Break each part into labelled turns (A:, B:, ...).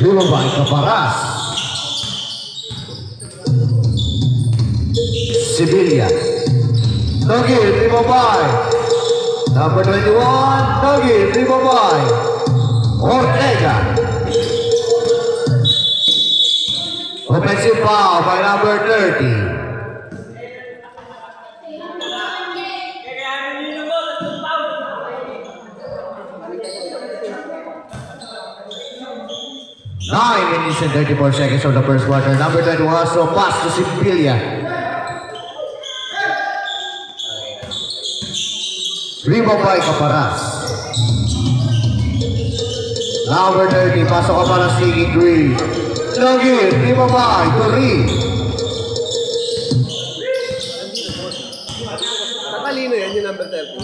A: Lumabay Caparas. Sevilla. Nugget, Lumabay. Number 21, Nugget, Lumabay. Ortega. Offensive foul by number 30. Nine minutes and 34 seconds of the first quarter. Number 21, so pass to Sevilla. Rebound by Caparas. Number 30, pasok Caparas, taking three. Nugget, rebound by Turin.
B: Nakalino yan yung number 30.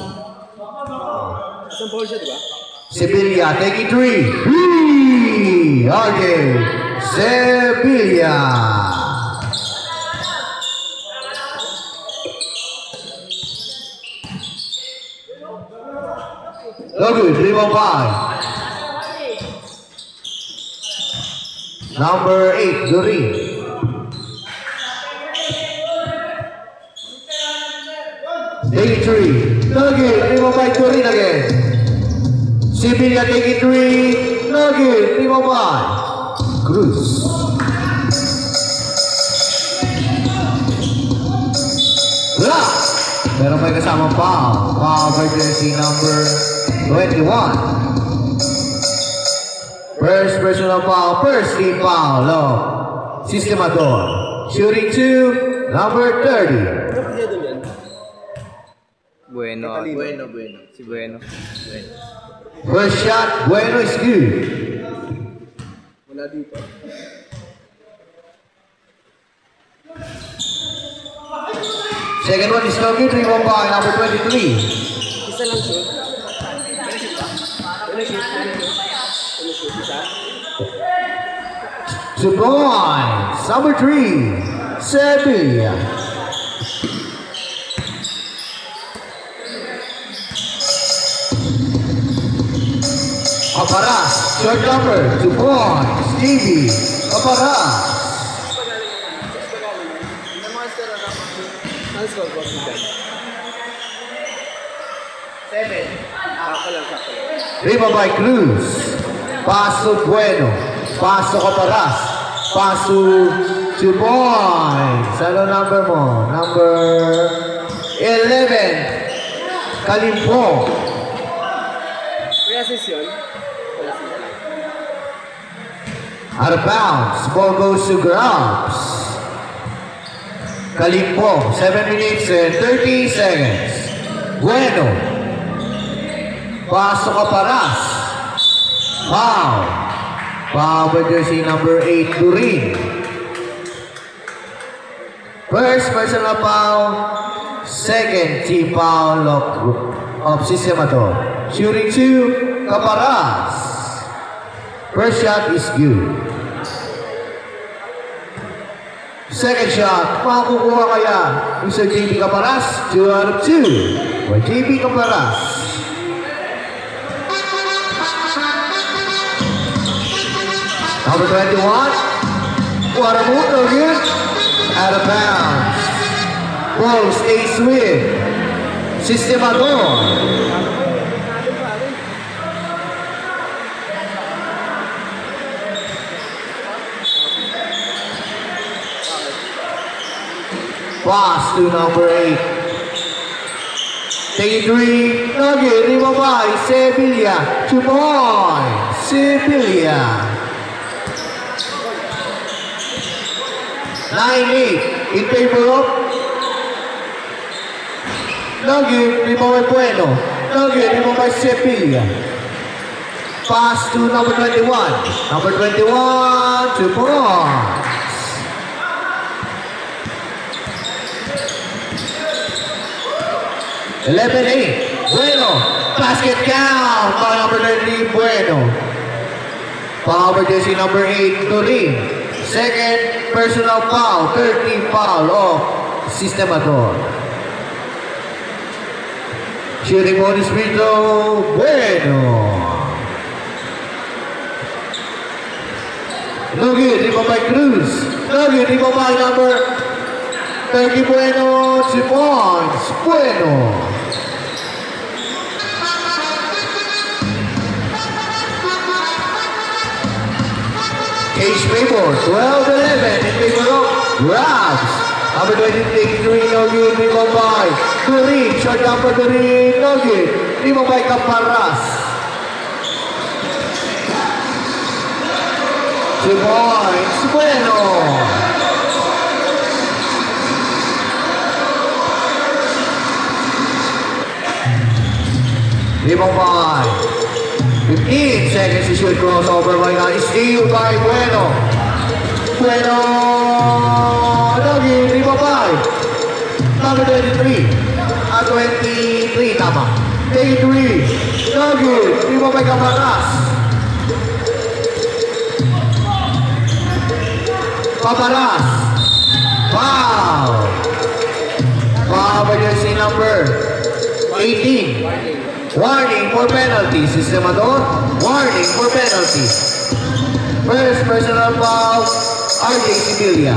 B: Isang foul siya, diba?
A: Sevilla taking three. RJ Sevilla. Good, rebound by number 8, Durin. Taking three. Nugget, rebound by Durin again. Sevilla taking three. Nugget, rebound by Cruz. Wala. Pero may kasama foul. Foul by jersey number 21. First personal foul, first team foul of Sistemador. Shooting two, number 30.
C: Bueno. Si Bueno.
A: First shot, Bueno is good.
B: Wala dito.
A: Second one is no good, rebound by number 23.
B: Isa lang shoot. Isa.
A: 2 points, number 3, Sevilla. Caparas, short number, 2 points, Stevie, Caparas. Rebound by Cruz. Pass to Bueno. Pass to Caparas. Pass to 2 points. Ano number mo? Number 11. Kalimpo.
B: May assist yun?
A: Out of bounds. Ball goes to Grabs. Kalimpo. 7 minutes and 30 seconds. Bueno. Pass to Caparas. Foul. Foul by jersey number 8, Turin. First personal foul. Second team foul of Sistemador. Shooting two, Caparas. First shot is good. Second shot, makukuha kaya Mr. JP Caparas. 2 out of 2 for JP Caparas. Number 21, what a move again, out of bounds. Ball stays with Sistemador. Pass to number 8. Taking three, Nugget, rebound by Sevilla. 2 points, Sevilla. 9-8 in favor of Nugget, rebound by Bueno. Nugget, rebound by Sevilla. Pass to number 21. Number 21, 2 points. 11-8. Bueno. Basket count by number 30, Bueno. Foul by jersey number 8, Turin. Second personal foul, 30 foul of Sistemador. Shooting bonus free throw, Bueno. No good. Rebound by Cruz. No good. Rebound by number 30 Bueno. 2 points. Bueno. Cage favor. 12-11 in favor of Grabs. Number 23, no good. Rebound by Turin. Short number 3, no good. Rebound by Caparas. 2 points. Bueno. Rebound by 15 seconds to shoot. Crossover by now. Steal by Bueno. Bueno. No good. Rebound by number 23. 23. Tama. 23. No good. Rebound by Caparas. Caparas. Foul. Foul by jersey number 18. Warning for penalty. Sistemador. Warning for penalty. First personal foul. RJ Sibilia.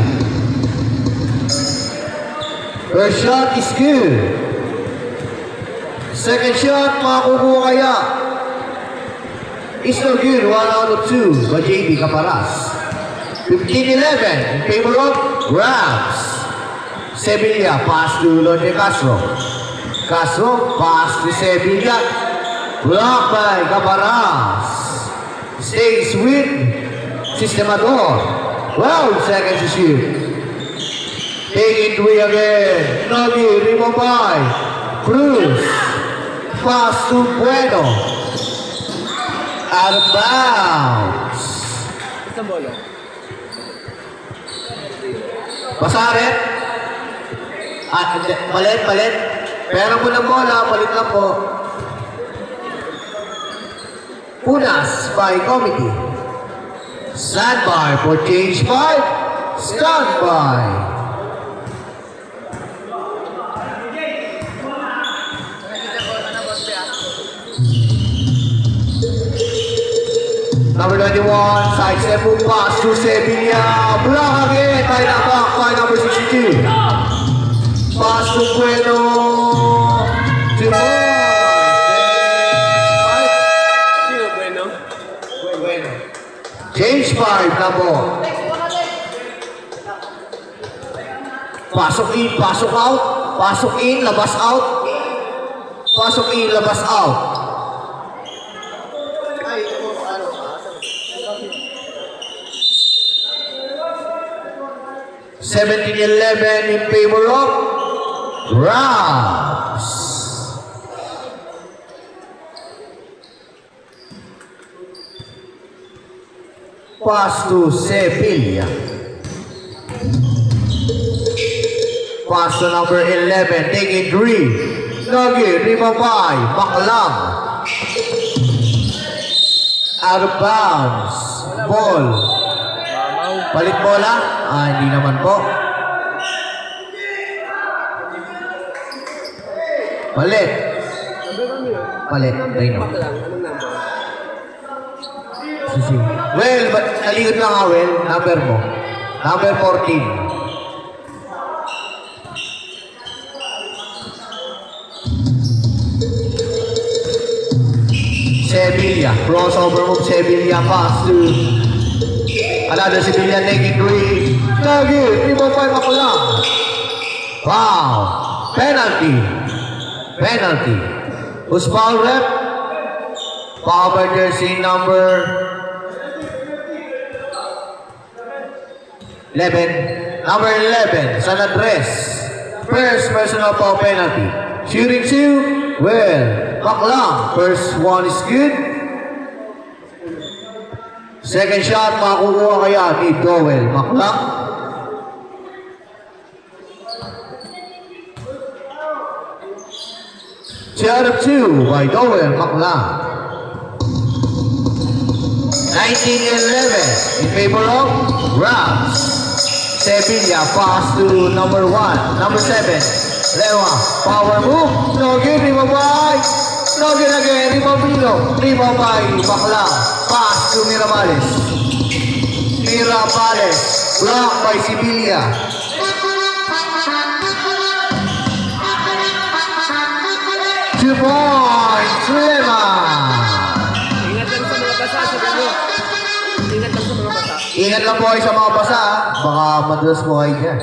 A: First shot is good. Second shot, makukuha kaya. It's no good. 1 out of 2 by JB Caparas. 15-11 in favor of Grabs. Sevilla pass to Londe Castro. Castro pass to Sevilla. Blocked by Caparas. Stays with Sistemador. 12 seconds to shoot. Taking 3 again. Nogi, rebound by Cruz. Pass to Bueno. Out of bounds.
B: Isang bola.
A: Pasaret. Palit. Pero po ng bola, palit lang po. Punas by committee. Standby for change 5. Standby. Number 21, side step move pass to Sevilla. Block again by the back by number 62. Pass to Bueno. 2 points.
B: Sino Bueno?
A: Bueno. Change 5 na po. Pasok in, pasok out. Pasok in, labas out. Pasok in, labas out. 17-11 in favor of Grabs. Pass to Sevilla. Pass to number 11, taking 3. Nogi, rebound by Baklang. Out of bounds. Ball. Palit bola? Hindi naman po. Palit. Palit. Rino.
B: Anong number?
A: Well, nalikot lang Well. Number mo. Number 14. Sevilla. Crossover move. Sevilla pass to another Sevilla taking 3. Lagi. 3-5 ako lang. Wow. Penalty. Penalty. Who's foul rep? Foul by jersey number 11. Number 11. San Andres. First personal foul penalty. Shooting 2. Well, Baklang. First one is good. Second shot, makukuha kaya ni Dowell Baklang. Shot of 2 by Dowell Baklang. 19-11 in favor of Grabs. Sevilla pass to number 1, number 7. Lewa, power move. No good, rebound by. No good again, rebound by Baklang. Pass to Mirabales. Mirabales. Block by Sibilia. 2 points, Lema.
B: Ingat lang sa mga basa, sabi mo. Ingat lang sa mga basa.
A: Ingat lang po kayo sa mga basa, ha? Baka madulas po kayo dyan.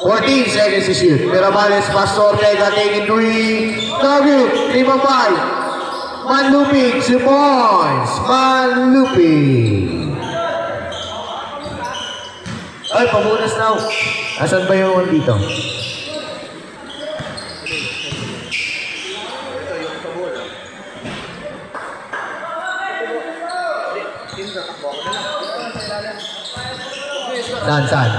A: 14 seconds to shoot. Mirabales, Pastor, Ortega, taking 3. W, 3-5. Manlupig, 2 points. Manlupig. Ay, pabunas na. Asan ba yung dito? Saan?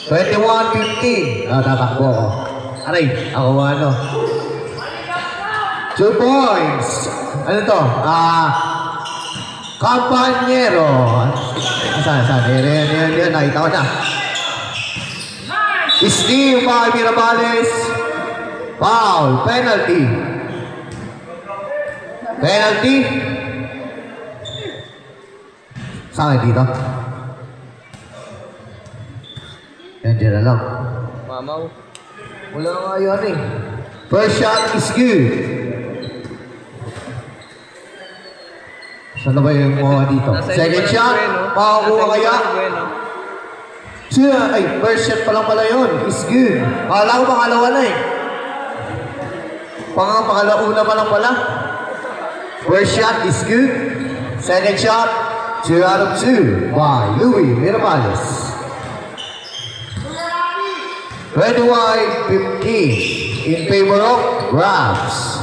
A: 21-15. Tatakbo ko. Aray, ako ano. 2 points. Ano to? Campañero. Saan? Yan, nakita ko na. Steve by Mirabales. Foul. Penalty. Saan dito? Yan dyan na lang.
B: Mamaw.
A: Wala nga yun eh. First shot is good. Saan na ba yung mga dito? Second shot, makakuha kaya? Siya, ay, first shot pa lang pala yun. Is good. Kala ko pangalawa na eh. Pangalauna pa lang pala. First shot is good. Second shot, 2 out of 2 by Louis Mirabales. 21-15 in favor of Rams.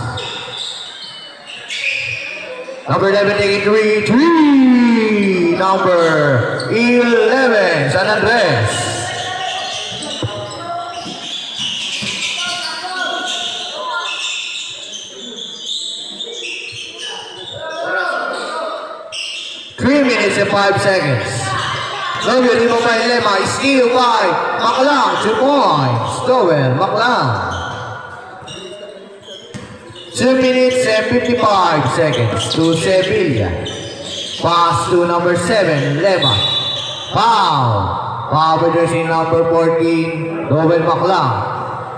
A: Number 11 taking 3. Number 11, San Andres. Three minutes and 5 seconds. Lowell, Limo by Lema, steal by Maclang, 2 points. Lowell, Maclang. 2 minutes and 55 seconds to Sevilla. Pass to number 7, Lema. Foul. Foul jersey number 14, Lowell Maclang.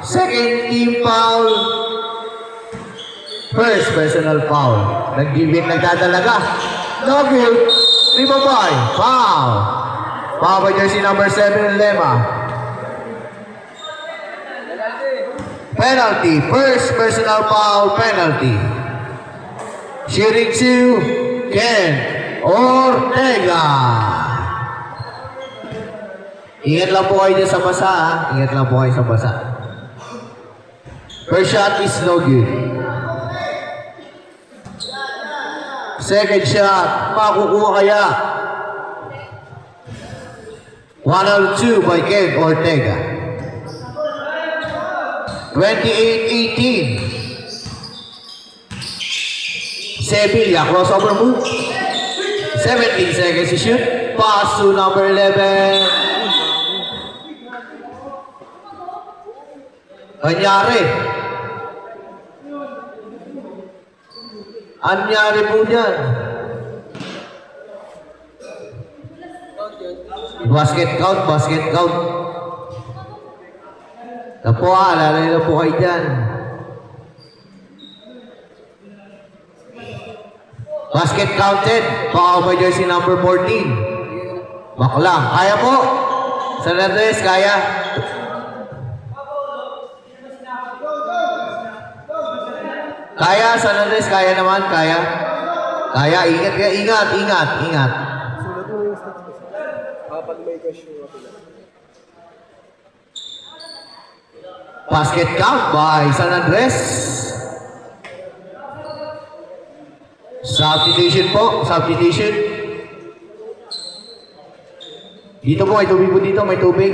A: Second team foul. First personal foul. Nag-give-in, nagdadalaga. No good. Lima by. Foul. Foul jersey number 7, Lema. Penalty. First personal foul penalty. Shooting 2, Ken Ortega. Ingat lang po kayo dyan sa basa, ha? Ingat lang po kayo sa basa. First shot is no good. Second shot, makukuha kaya. 1 out of 2 by Ken Ortega. 28-18. Sevilla, crossover move. 17 seconds to shoot. Pass to number 11. Anyari po dyan. Basket count. Napo alalay na po kayo dyan. Basket counted. Foul by jersey number 14. Maclang. Kaya po. San Andres, kaya. Kaya, San Andres, kaya naman, kaya. Kaya, ingat.
B: Pag may question ako lang.
A: Basket count by San Andres. Substitution po, substitution. Dito po, may tubig po dito, may tubig.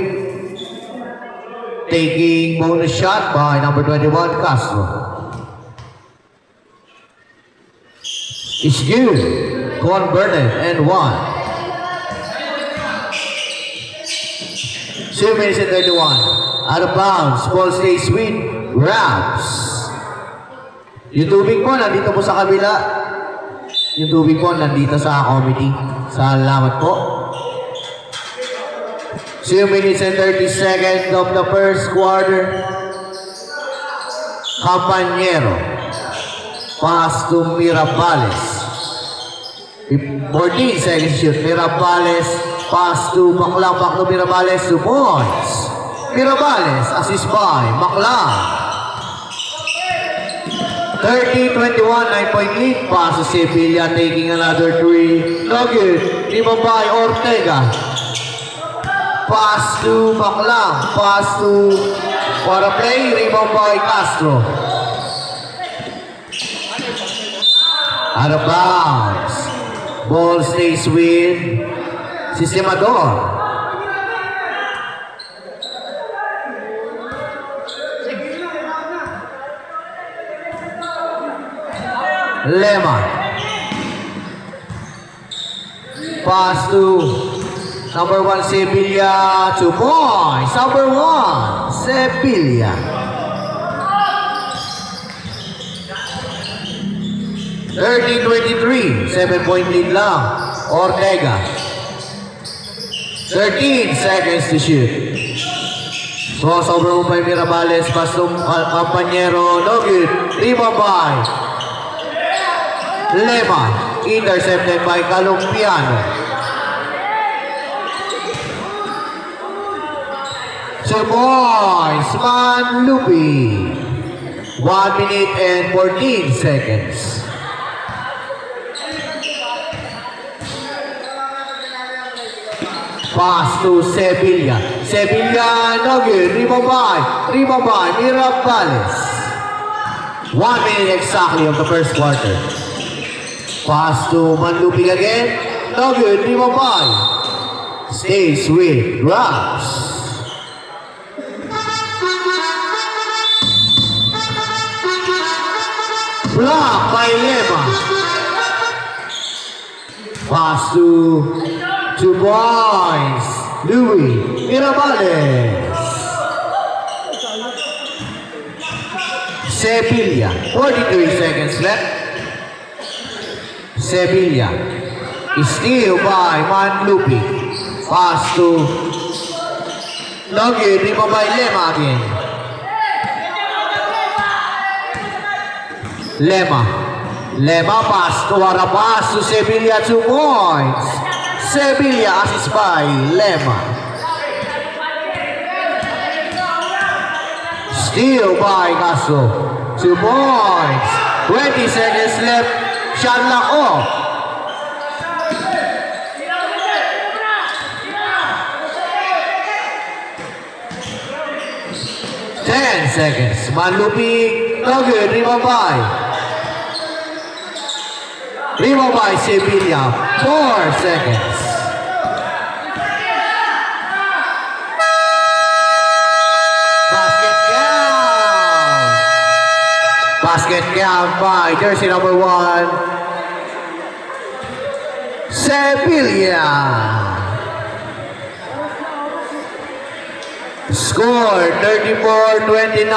A: Taking bonus shot by number 21, Castro. It's good. Converted and 1. 2 minutes and 31. Out of bounds. Ball stays with Rams. Yung tubig po, nandito po sa kabila. Yung tubig po nandito sa committee. Salamat po. 2 minutes and 30 seconds of the first quarter. Campañero. Pass to Mirabales. 14 seconds shoot. Mirabales. Pass to Maclang. Back to Mirabales. 2 points. Mirabales. Assist by Maclang. 30-21, 9-point lead. Pass to Sevilla, taking another 3. No good. Rebound by Ortega. Pass to Maclang. Pass to for a play. Rebound by Castro. Out of bounds. Ball stays with Sistemador. Lema. Pass to number 1 Sevilla. 2 points. Number 1 Sevilla. 30-23. 7-point lead lang. Ortega. 13 seconds to shoot. Crossover mo by Mirabales. Pass to Campañero. No good. Rebound by Lema, intercepted by Calumpiano. 2 points, Manlupi. 1 minute and 14 seconds. Pass to Sevilla. Sevilla, no good. Rebound by Mirabales. 1 minute exactly of the first quarter. Pass to Manlupi again. No good. Rebound by. Stays with Rams. Block by Lema. Pass to 2 points. Louis Mirabales. Sevilla. 43 seconds left. Sevilla is steal by Manlupi. Pass to Nogi, rebound by Lema again. Lema pass to Wara, pass to Sevilla, 2 points. Sevilla assist by Lema. Steal by Castro, 2 points. 20 seconds left. Shot lock off. 10 seconds. Manlupi, no good. Rebound by Sevilla. 4 seconds. Basket count by jersey number 1, Sevilla. Score 34-29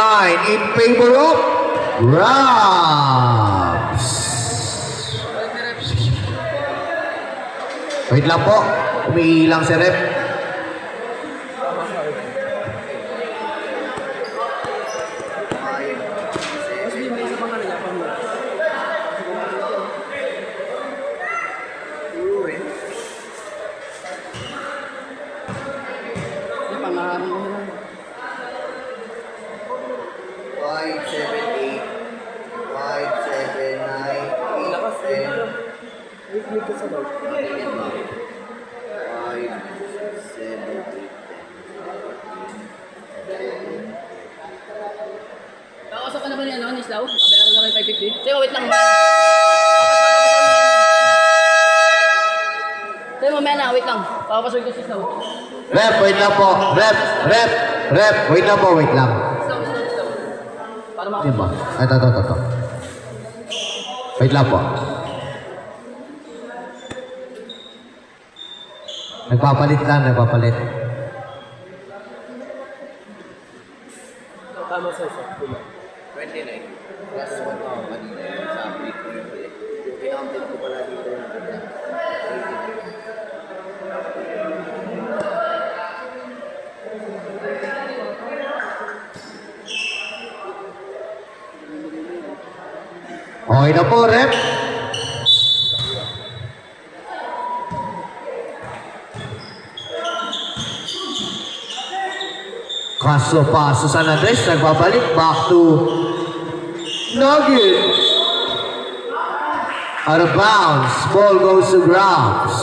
A: in favor of Rams. Wait lang po, umiilang si rep.
D: Kausap ka na ba niya, no? Nislaw? Kabayaran na rin 550? Teka, wait lang. Teka, mamaya na, wait lang. Papapasok ko si Nislaw.
A: Rep, wait lang po. Rep, wait lang po, wait lang.
D: Nislaw. Para makapasok.
A: Diba? Ito. Wait lang po. Nagpapalit.
B: Tama sa isa.
C: 29. Plus 1 kanina sa update ko yung ulit.
B: Pinakamit ko pala dito.
A: Okay na po, rep. Castro pa sa San Andres, nagbabalik back to Nugget. Out of bounds, ball goes to grounds.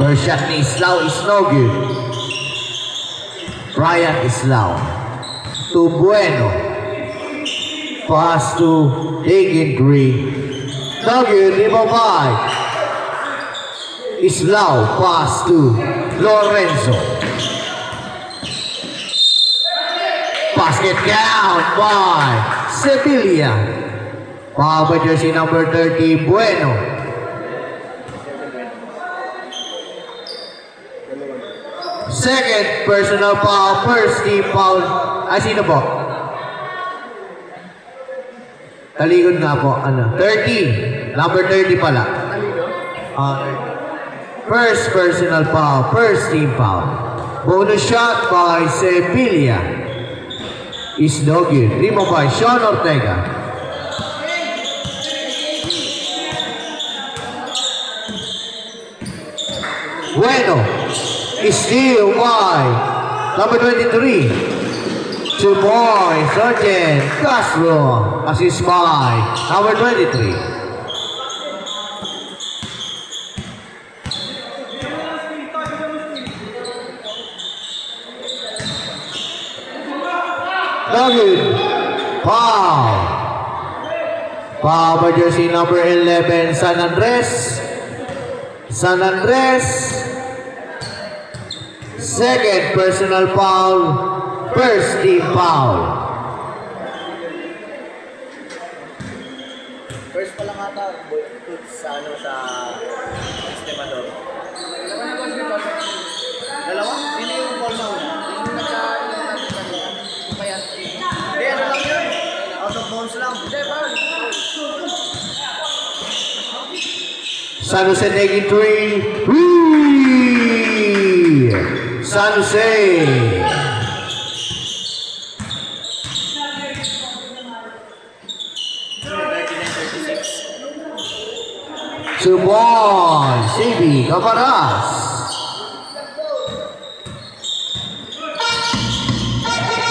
A: First shot ni Islao is no good. Brian Islao to Bueno. Pass to Higgin Green. No good, rebound by Islao. Pass to Lorenzo. Basket count by Sevilla. Foul by jersey number 30, Bueno. Second personal foul, first team foul. Ay, sino po? Talikod nga po, ano? 30. Number 30 pala. First personal foul, first team foul. Bonus shot by Sevilla. Is no good. Rebound by Sean Ortega. Bueno is still by number 23. 2 points, Sergeant Castro. Assist by number 23. Nugget. Foul. Foul by jersey number 11, San Andres. San Andres. Second personal foul, first team foul.
B: First pa lang ata, sa ano, sa estimador. Dalawa? Sino yung call na una? Yung hindi, ano lang yun? Out of bounds lang. Hindi, parang.
A: San Jose taking 3. San Jose. Subon, CB, Caparas.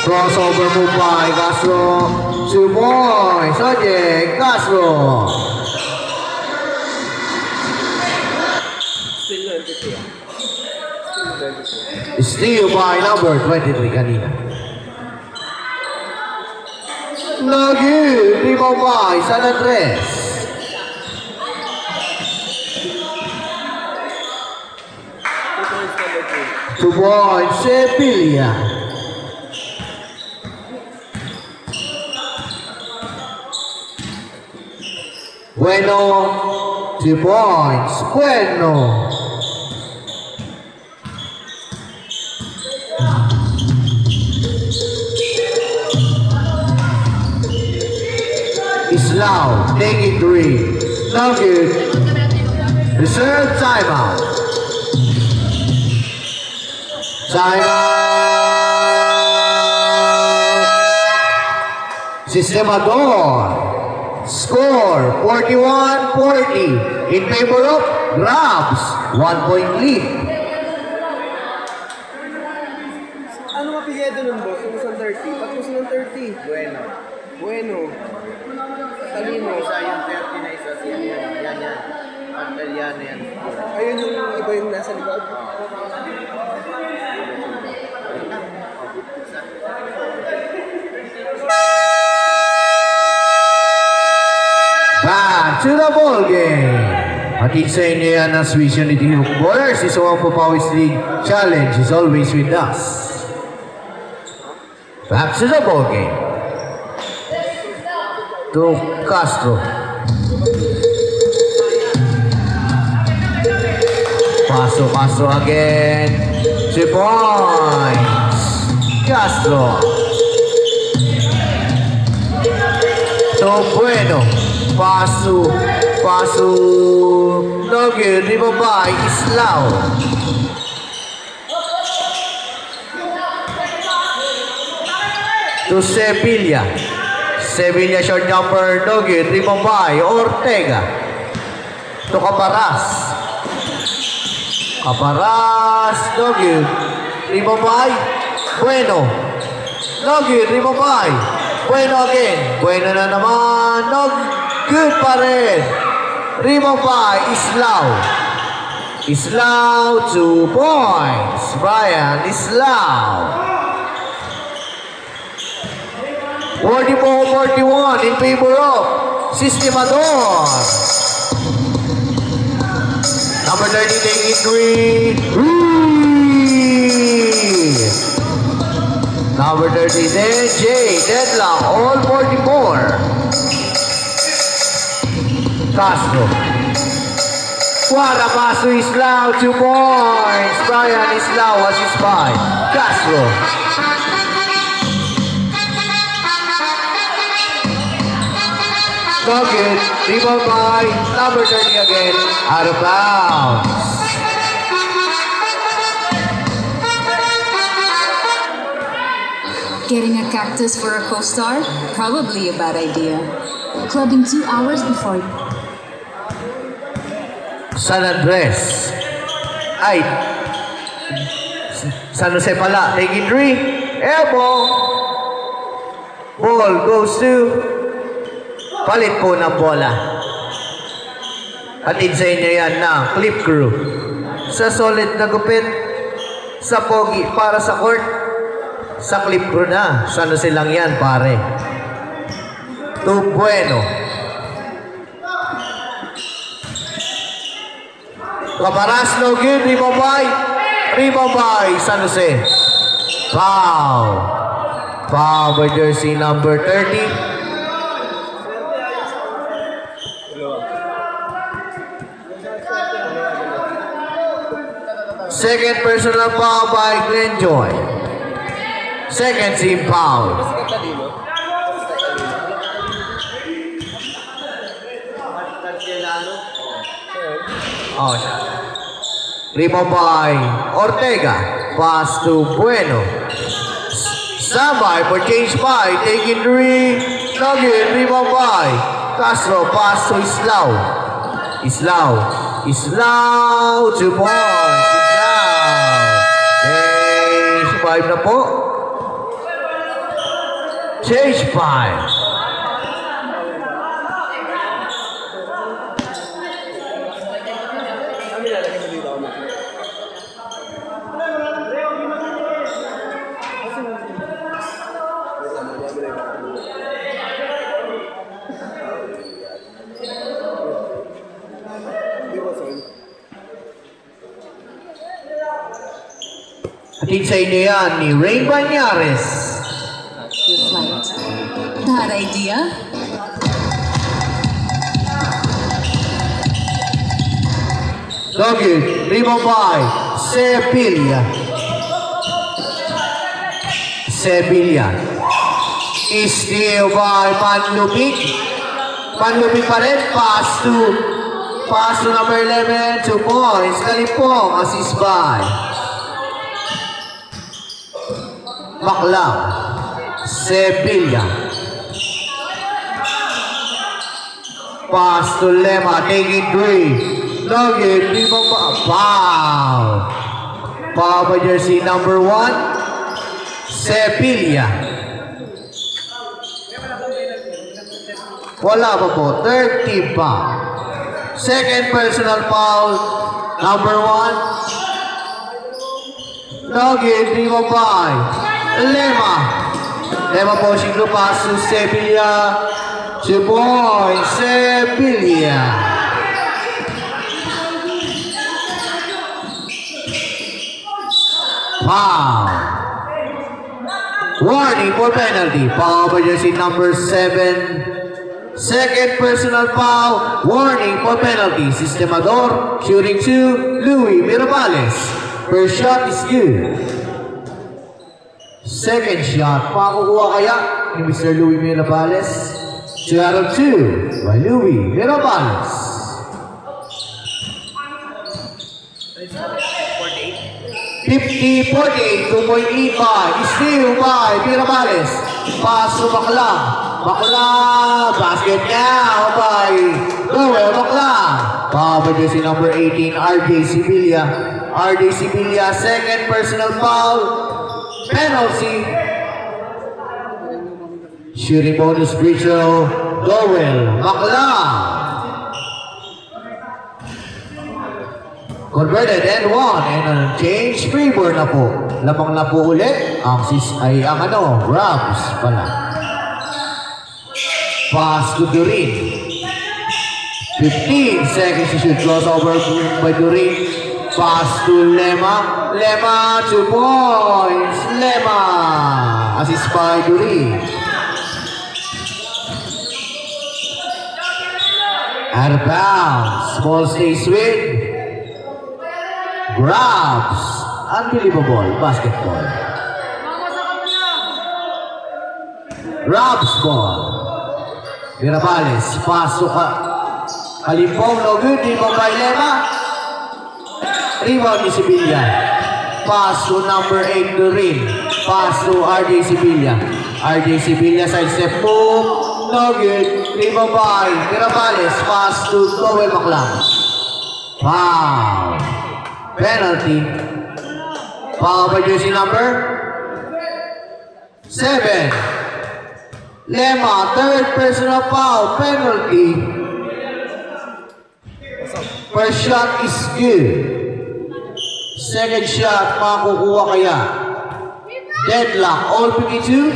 A: Crossover move by Castro. Subon, Sergeant Castro. Steal by number 23 kanina. Nugget, rebound by San Andres. Two points, Sevilla. Bueno, 2 points, Bueno. Islao, taking 3. No good. Reserve timeout. Timeout. Sistemador. Score 41-40 in favor of Grabs. 1-point lead.
B: Ano mapigay doon ng boss? Yung isang 30? Tapos ng 30? Bueno. Bueno. Talino. Isa yung 30 na isa siya. Yan. Pagkalyano yan. Ayun yung iba yung nasa likod.
A: Back to the ball game. Hatid sa inyo yan ang Swiss Unity Hook Ballers. Isa ang Papawis League Challenge is always with us. Back to the ball game. To Castro. Castro again. 3 points. Castro. To Bueno. Pass to no good. Rebound by Islao. To Sevilla. Sevilla short jumper, no good. Rebound by Ortega. To Caparas. Caparas, no good. Rebound by Bueno. No good. Rebound by Bueno again. Bueno na naman. No good pa rin. Rebound by Islao. Islao, 2 points. Brian Islao. 44-41 in favor of Sistemador. Number 30 taking 3. Number 30 then Jay Deadlock, all 44. Castro. Guarda pass to Islao, 2 points. Brian Islao was his 5. Castro. No good. Rebound by number 30 again. Out of bounds.
E: Getting a cactus for a co-star? Probably a bad idea. Clubbing 2 hours before.
A: San Andres. Ay. San Jose pala. Taking 3. Airball. Ball goes to palit po ng bola. Atid sa inyo yan na Clip Crew. Sa solid na gupit, sa pogi para sa court, sa Clip Crew na. Sana silang yan, pare. To Bueno. Caparas, no good. Rebound by San Jose. Foul. Foul by jersey number 30. Second personal foul by Glenn Joy. Second team foul. Oh, rebound by Ortega. Pass to Bueno. Standby for change by. Taking 3. Nugget. Rebound by Castro. Pass to Islao. Islao. 2 points. Change 5 na po. Change 5. Atid sa inyo yan ni Ray Banyares.
E: The flight. Bad idea?
A: Doggy, rebound by Sevilla. Steal by Panlupig. Panlupig pa rin. Pass to number 11. 2 points. Kalipong. Assist by Maclau. Sevilla. Pass to Lema. Taking 3. Nugget. Rebound by foul. Foul by jersey number 1. Sevilla. Wala pa po. 30 pa. Second personal foul. Number 1. Nugget. Rebound by Lema. Lema pushing to pass to Sevilla. 2 points. Sevilla. Foul. Warning for penalty. Foul by jersey number 7. Second personal foul. Warning for penalty. Sistemador. Shooting 2. Louis Mirabales. First shot is good. Second shot. Pakukuha kaya ni Mr. Louis Mirabales. 2 out of 2 by Louis Mirabales. 50-48, 2-point lead by, steal by Mirabales. Pass to Baklang. Baklang, basket now by Noel Baklang. Foul by jersey number 18, RJ Sibilia. RJ Sibilia, second personal foul. Penalty. Shooting bonus free throw, Noel Baklang. Converted and one, and change favor na po. Lamang na po ulit ang Rabs pala. Pass to Durin. 15 seconds to shoot. Crossover by Durin. Pass to Lema. Lema, 2 points. Lema. Assist by Durin. Out of bounds. Ball stays with Rabs. Unbelievable basketball. Rabs ball. Mirabales. Pass to Kalimpong. No good. Rebound by Lema. Rebound ni Sibilia. Pass to number 8 Durin. Pass to RJ Sibilia. RJ Sibilia side step move. No good. Rebound by Mirabales. Pass to Noel Baklang. Foul. Penalty. Foul by jersey number 7. Lema, third personal foul. Penalty. First shot is good. Second shot, makukuha kaya. Deadlock, all 52.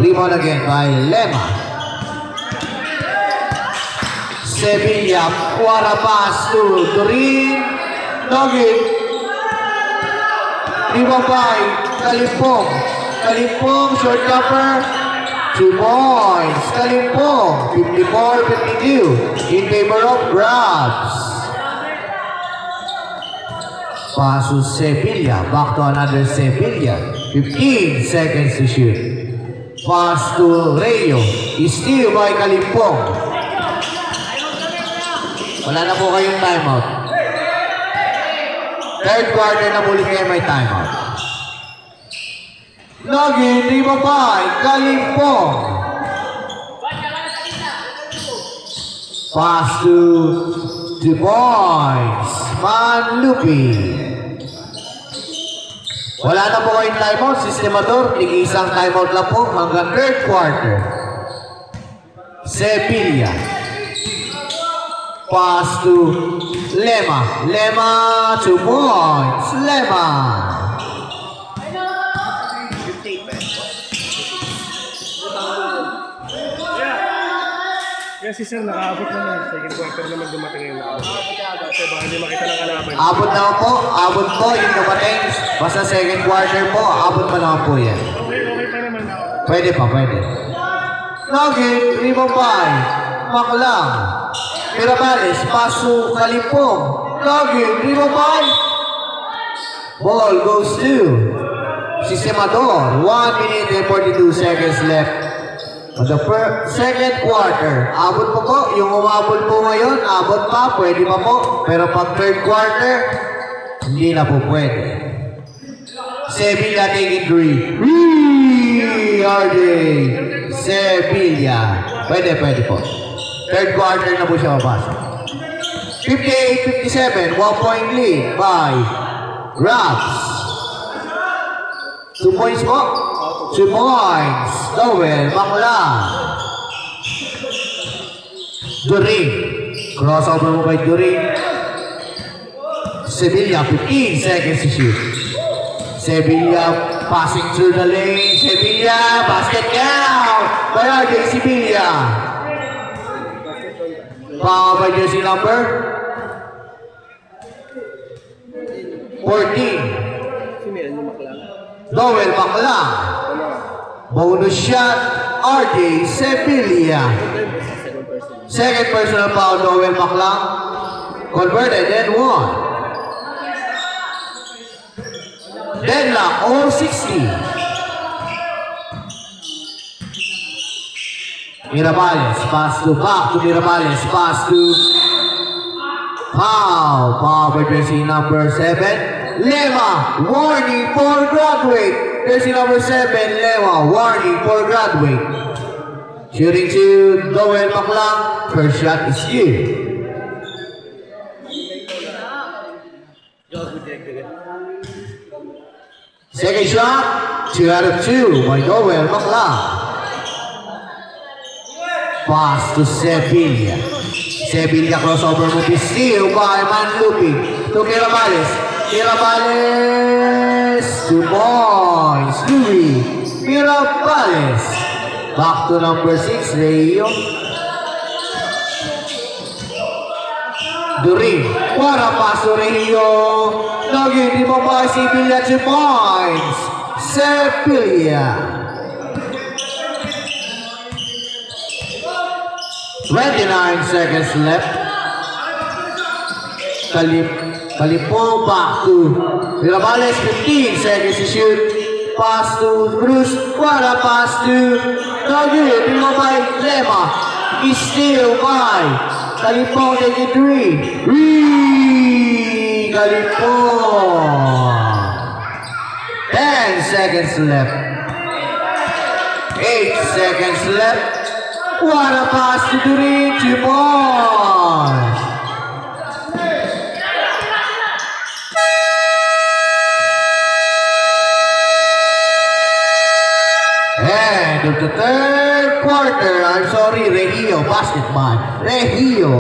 A: Rebound again by Lema. Sevilla, what a pass to Turin. Nogin. Rebound by Kalimpong. Kalimpong, short jumper. 2 points. Kalimpong, 54-52 in favor of Rabs. Pass to Sevilla. Back to another Sevilla. 15 seconds to shoot. Pass to Rayo. Steal by Kalimpong. Wala na po kayong timeout. Third quarter na muli kayo may timeout. Nogin, rebound by Kalimpong. Pass to 2 points. Manlupi. Wala na po kayong timeout. Sistemador, isang timeout lang po hanggang third quarter. Sevilla. Pass to Lema. Lema, 2 points. Lema.
F: Kasi sir, nakaabot naman. Second quarter naman dumating ngayon nakaabot. Kasi baka hindi makita ng kalaban.
A: Abot naman po. Abot po yung dumating. Basta second quarter po. Abot pa naman po yan.
F: Okay pa naman.
A: Pwede pa, pwede. Nugget, rebound by Baklang. Mirabales, pass to Kalimpong. Nugget, rebound by. Ball goes to Sistemador. 1 minute and 42 seconds left. On the second quarter, abot po po, yung umabot po ngayon, abot pa, pwede pa po. Pero pag third quarter, hindi na po pwede. Sevilla taking 3. RJ Sevilla. Pwede po. Third quarter na po siya mapasok. 58-57, 1 point lead by Rabs. 2 points po. 2 points. Noel Baklang. Durin. Crossover mo by Durin. Sevilla, 15 seconds to shoot. Sevilla passing through the lane. Sevilla, basket down by RJ Sevilla. Foul by jersey number 14. Noel Baklang. Bonus shot, RJ Sevilla. Second personal foul, Noel Baklang. Converted and one. Deadlock, all 60. Mirabales, pass to back to Mirabales, pass to Pau. Pau by jersey number 7. Lema, warning for graduate. Jersey number 7, Lema, warning for graduate. Shooting to Noel Maclang. First shot is good. Second shot, 2 out of 2 by Noel Maclang. Pass to Sevilla. Sevilla crossover move is steal by Manlupi to Mirabales. Mirabales, 2 points. Louis Mirabales. Back to number 6, Rayo. Durin. What a pass to Rayo. Naging mo by Sevilla, 2 points. Sevilla. 29 seconds left. Kalipo back to Mirabales, 15 seconds to shoot. Pass to Cruz. What a pass to Nagin mo by Lema. Is still by Kalipo, 23. Kalipo. 10 seconds left. 8 seconds left. What a pass to Durin, 2 points. End of the third quarter. I'm sorry, Regio basketball. Regio.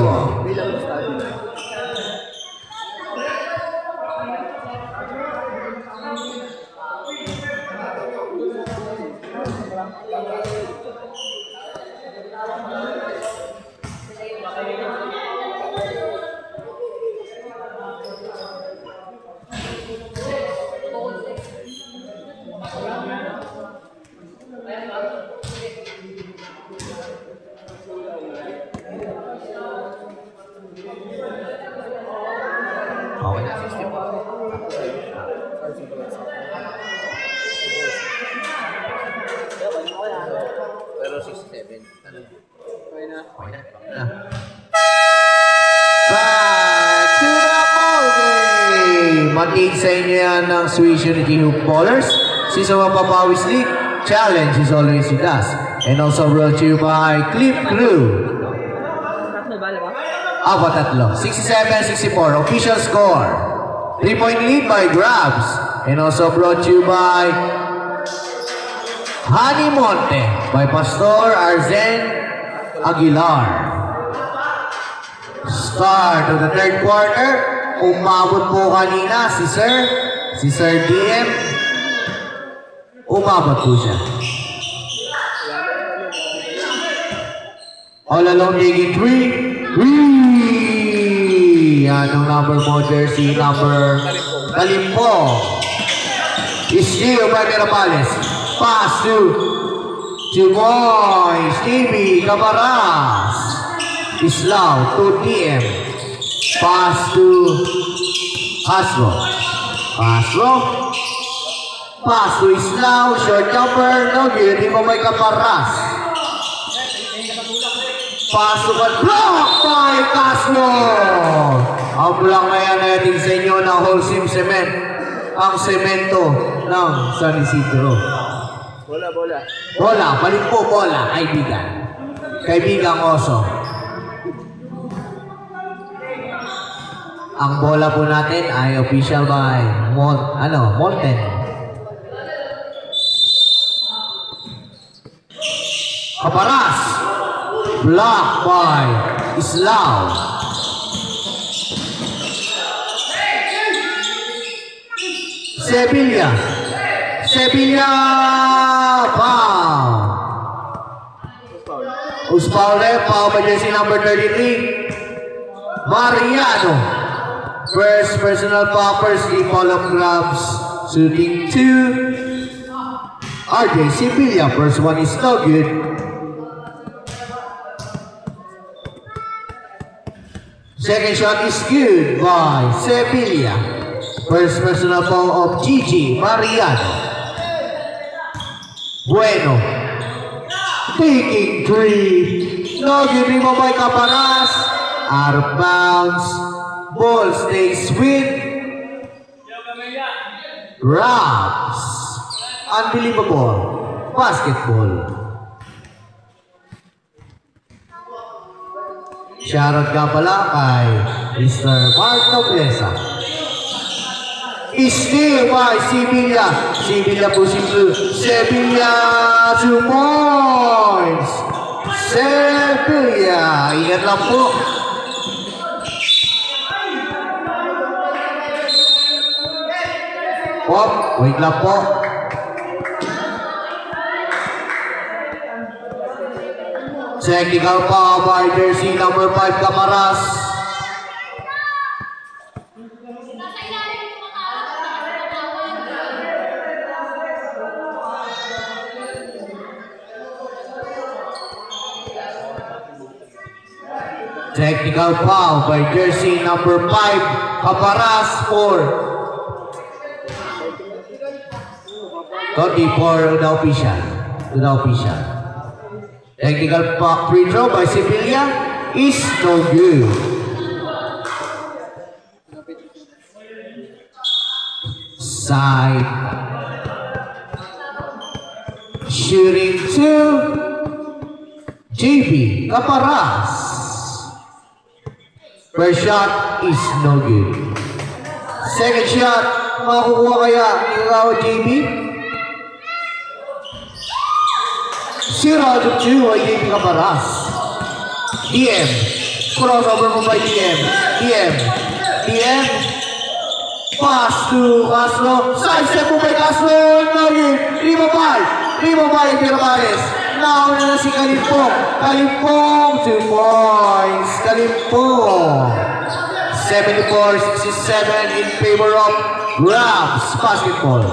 A: Okay na,
B: 'Pero 67. Okay na.
A: Back to the ball game! Matig sa inyo yan ng Swiss Unity Hoop Ballers. Season Mapapawis League Challenge is always with us. And also brought to you by Clip Crew. Tatlo. 67-64. Official score. 3-point lead by Grabs. And also brought to you by Honey Monte by Pastor Arzen Aguilar. Start of the third quarter. Umabot po kanina si Sir DM. Umabot po siya. All alone taking 3. Yan ang number mo, jersey number Kalimpo. Steal by Mirabales. Pass to Boy Stevie Cabaras. Islao to DM. Pass to Hasbro. Pass to Islao. Short jumper. No good. Di mo may Cabaras. Pass to block by Castro. Ang block na yan natin sa inyo ng Holcim Cement. Ang semento ng San Isidro. Bola, balik po bola, kaibigan. Kaibigang oso. Ang bola po natin ay official by Monten. Cabaras. Block by Islao. Sevilla. Foul. Uspaule, foul by jersey number 33. Mariano. First personal foul, first foul of Grabs. Shooting 2. RJ Sevilla, first one is no good. Second shot is good by Sevilla. First personal foul of Gigi Mariano. Bueno. taking 3. No good rebound by Caparas. Out of bounds. Ball stays with Rams. Unbelievable. Basketball. Shoutout ka pala kay Mr. Mark Noblesa. Steal by Sevilla. Sevilla pushing through. Sevilla 2 points. Sevilla. Ingat lang po. Wait lang po. Technical foul by jersey number 5 Caparas. Technical foul by jersey number 5 Caparas for 24 to the official. Technical free throw by Sevilla is no good. Side. Shooting to JB Caparas. First shot is no good. Second shot, makukuha kaya ikaw JB? 0-2 ay JB Caparas. DM. Crossover mo by DM. DM. Pass to Castro. Side step mo by Castro. Nagin. Ribabay. Piramares. Nauna na si Kalimpong. 2 points. Kalimpong. 74-67 in favor of Rams basketball.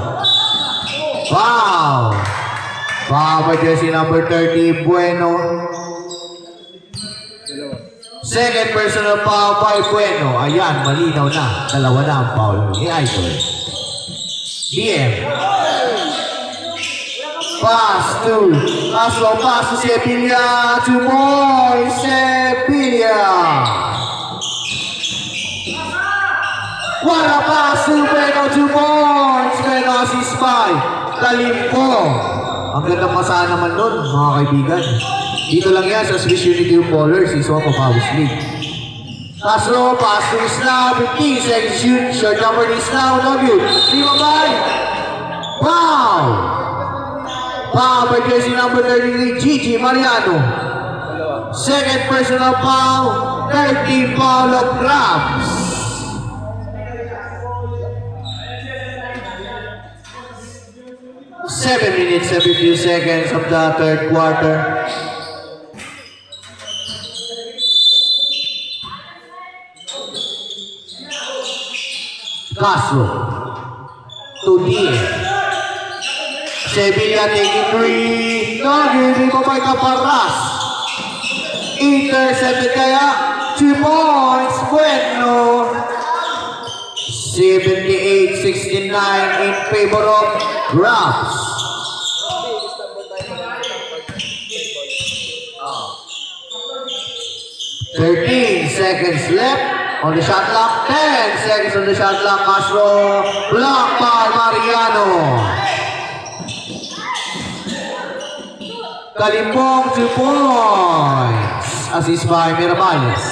A: Foul by jersey number 30, Bueno. Second personal foul by Bueno. Ayan, malinaw na. Dalawa na ang foul ni Idol. DM. Pass to Castro. Pass to Sevilla. 2 points. Sevilla. What a pass to Bueno. 2 points. Bueno assist by Kalimpong. Ang ganda pasahan naman nun, mga kaibigan. Dito lang yan sa Swiss Unity Ballers, Iswa Papawis League. Castro, pass to Islam, 15 seconds shoot, short number ni Islam, no good. Ribabay. Foul by jersey number 33, Gigi Mariano. Second personal foul, 30 foul of Rams. Seven minutes and 50 seconds of the third quarter. Castro to D. Sevilla taking 3. Naging pa by Caparas. Intercepted kaya. 2 points. Bueno. 78-69 in favor of Rams. 13 seconds left on the shot clock. 10 seconds on the shot clock. Castro blocked by Mariano. Kalimpong 2 points. Assist by Mirabales.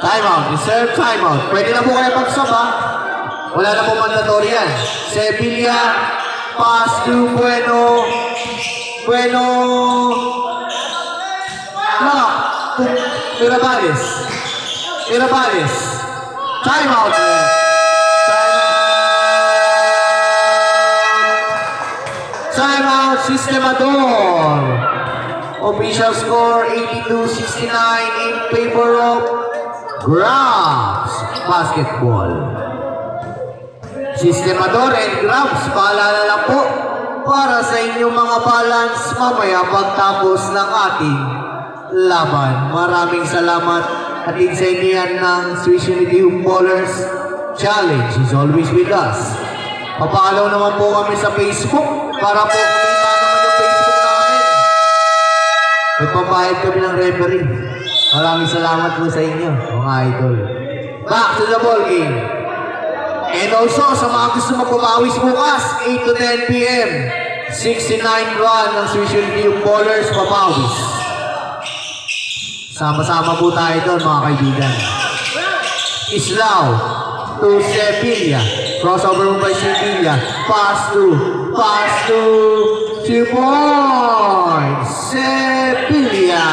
A: Timeout. Reserve timeout. Pwede na po kayo pag-sub ha. Wala na po mandatory yan. Sevilla. Pass to Bueno. Block. Mirabales. Timeout. Timeout. Sistemador. Official score 82-69 in favor of Grabs basketball. Sistemador and Grabs, paalala lang po para sa inyong mga balance mamaya pagtapos ng ating laban. Maraming salamat at sa inyo yan ng Swiss Unity Ballers Challenge is always with us. Papalaw naman po kami sa Facebook para po kumita naman yung Facebook namin. Nagpapahid kami ng referee. Maraming salamat po sa inyo, mga idol. Back to the ball game. And also, sa mga gusto magpapawis bukas, 8 to 10 p.m. 69 run ng Special Team Ballers papawis. Sama-sama po tayo doon, mga kaibigan. Islao to Sevilla. Crossover by Sevilla. Pass to 2 points. Sevilla.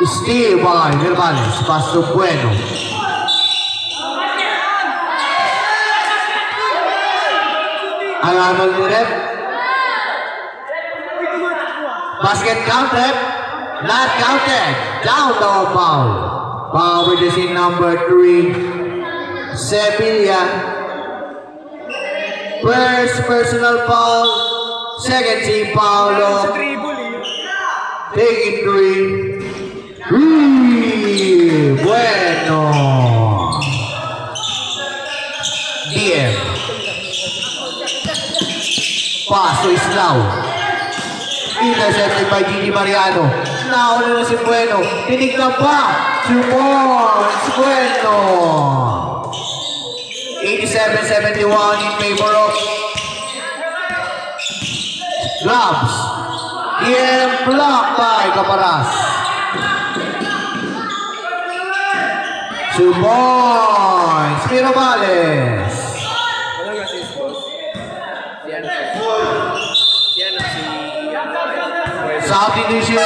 A: Steal by Verbales. Pass to Bueno. Alam mo rep? Basket count rep? Not counted. Down the foul. Foul with the scene number 3. Sevilla. First personal foul. Second team foul. Taking 3. Bueno. DM. Pass to Islao. Intercepted by Gigi Mariano. Nauna na si Bueno. Tinignan pa. 2 points. Bueno. 87-71 in favor of Gloves. DM blocked by Caparas. 2 points. Mirabales.
B: Walang assist, boss.
A: South Indonesian.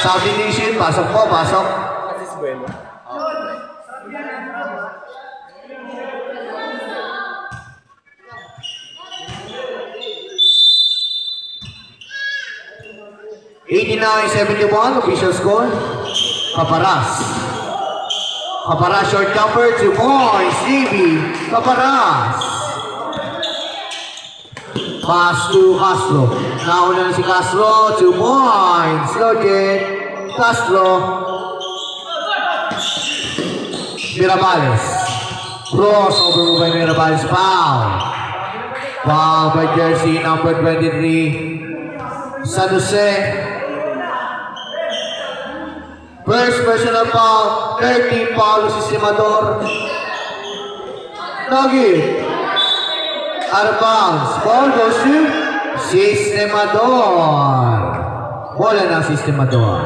A: South Indonesian. Pasok po, pasok.
B: Assist Bueno.
A: $89-71 official score. Caparas. Caparas short jumper, 2 points. Stevie Caparas. Pass to Castro. Nauna na si Castro, 2 points. Loaded. Castro. Mirabales. Crossover by Mirabales. Foul. Foul by jersey number 23. San Jose. First personal foul, 13 Paulo Sistemador. Nugget. Out of bounds. Ball goes to Sistemador. Bola ng Sistemador.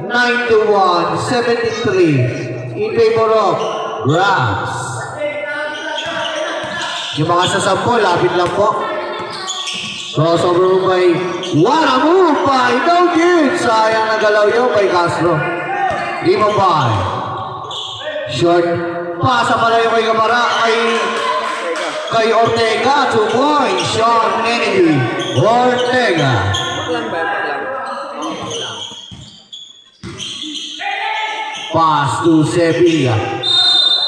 A: 91, 73 in favor of Rams. Yung mga sasampo, lapit lang po. Crossover by What a move by No Good. Sayang nagalaw yun by Castro. Lima by short. Pasa pala yung kay Camara kay Ortega. 2 points. Sean Kennedy. Ortega.
B: Paklang ba? Paklang.
A: Pass to Sevilla.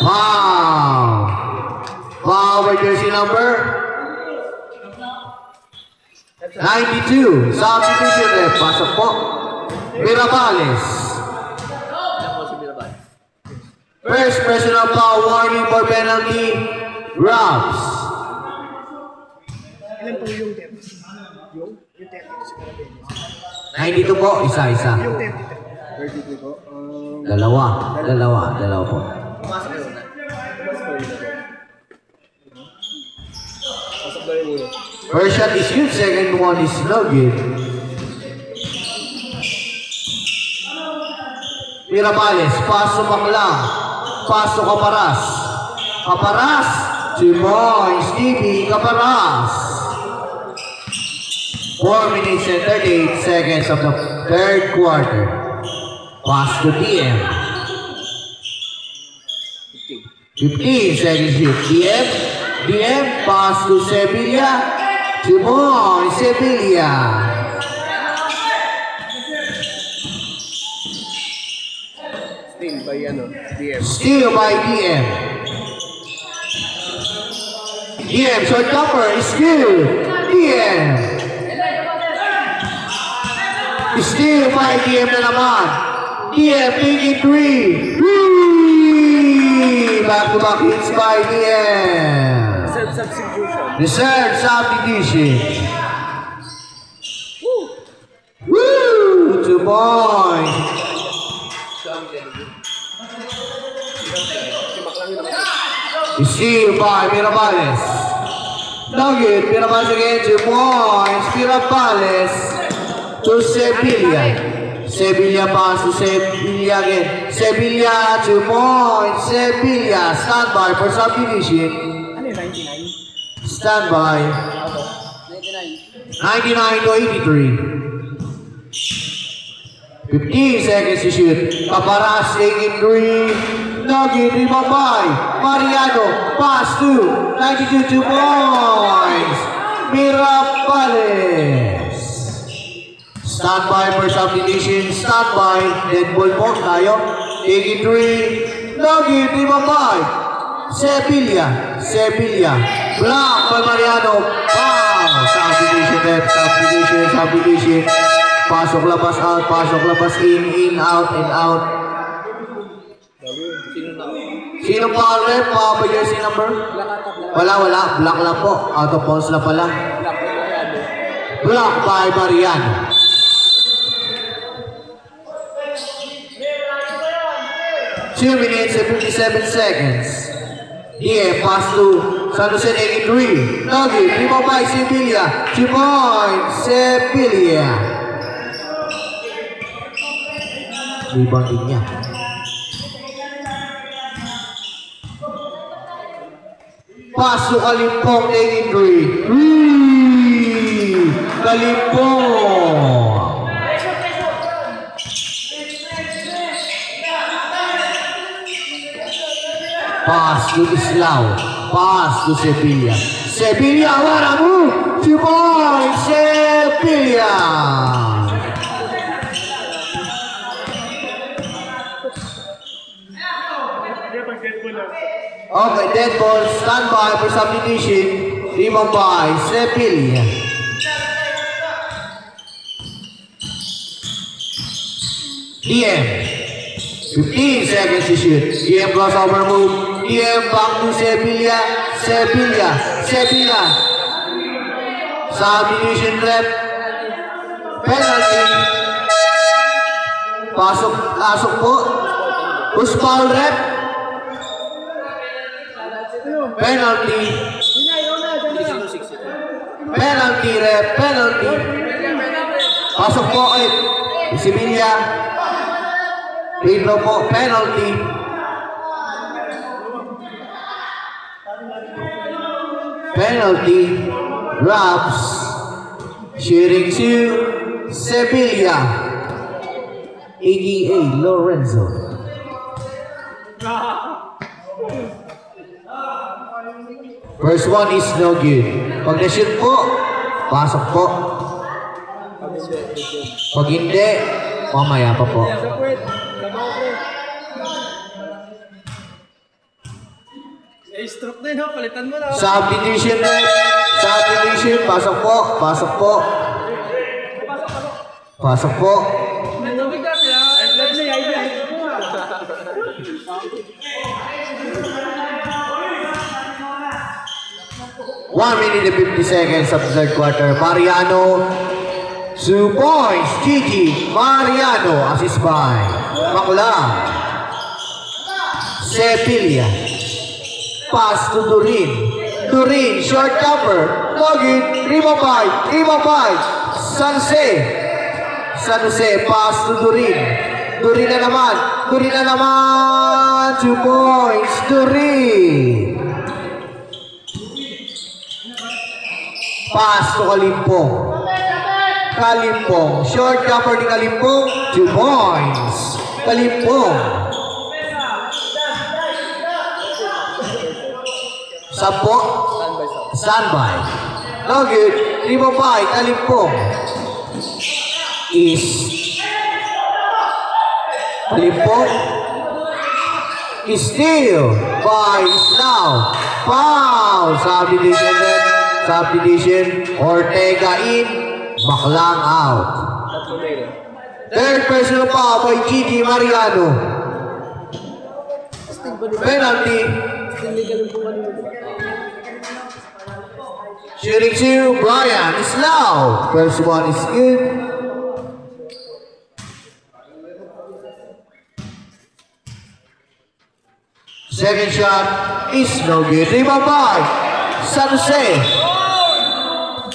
A: Foul. Foul by jersey number 92. South Division ref. Pasok po. Mirabales. First personal foul. Warning for penalty. Rams.
F: Ilan po yung 30? Yung 30
A: 92
F: sa Carabeles.
A: po. Isa-isa.
F: Yung 33 po.
A: Dalawa po.
B: Pasok na una. Pasok na yung una.
A: First shot is good. Second one is no good. Mirabales. Paso Bakla. Paso Caparas. Caparas. 2 points. Stevie Caparas. 4 minutes and 38 seconds of the third quarter. Pass to DM. 15 seconds here. DM. Pass to Sevilla. 2 points. Sevilla.
B: Steal by DM.
A: Steal by DM. DM, short jumper is good. DM. Steal by DM na naman. DM taking 3. Back to back hits by DM.
B: Substitution.
A: Reserve subdivision. Woo! 2 points. Received by Mirabales. Nugget, Mirabales again, 2 points. Mirabales to Sevilla. Sevilla pass to Sevilla again. Sevilla, 2 points. Sevilla, stand by for subdivision.
D: Ano yung 99?
A: Stand by. 99 to 83. 15 seconds to shoot. Caparas taking 3. Nugget, rebound by Mariano. Pass to 92, 2 points. Mirabales. Stand by for subdivision. Stand by. Dead ball po tayo. Taking 3. Nugget, rebound by Sevilla. Sevilla. Block by Mariano. Wow. Subdivision left. Subdivision. Subdivision. Pasok, labas, out. Pasok, labas, in, out, in, out. Sino foul ref? Pa jersey number? Wala. Black lang po. Out of bounds na pala. Block by Mariano. Two minutes and 57 seconds. Yeah, pass to San Jose 83. Nugget, rebound by Sevilla. 2 points, Sevilla. Rebounding niya. Pass to Kalimpong, taking 3. Kalimpong. Pass to Islao. Pass to Sevilla. Sevilla, what a move! 2 points, Sevilla. Okay, dead ball, stand by for substitution. Rebound by Sevilla. DM. 15 seconds to shoot. DM crossover move. DM back to Sevilla. Sevilla. Sevilla. Substitution rep. Penalty. Pasok po. Push foul rep. Penalty. Penalty rep. Penalty. Pasok po ulit. Sevilla. Pedro po. Penalty. Penalty. Raps. Shooting to Sevilla. A.K.A. Lorenzo. First one is no good. Pag na-shoot po, pasok po. Pag hindi, mamaya pa po.
B: Stroke na yun, palitan mo na.
A: Substitution red. Substitution, pasok po. Pasok po. Pasok po. 1 minute and 50 seconds of the third quarter. Mariano, 2 points. Gigi Mariano, assist by Macula. Sevilla. Pass to Durin. Durin, short jumper. Nugget, rebound by San Jose. San Jose, pass to Durin. Durin na naman. 2 points. Durin. Pass to Kalimpong. Kalimpong. Short jumper ni Kalimpong. 2 points. Kalimpong. Sampo. Standby. Nugget. Rebound by Kalimpong. Is. Kalimpong. Is still by Islao. Foul. Subdivision. Ortega in. Maklang out. Third personal foul by Gigi Mariano. Penalty. Shooting 2, Brian Islao. First one is good. Second shot is no good. Rebound by San Jose.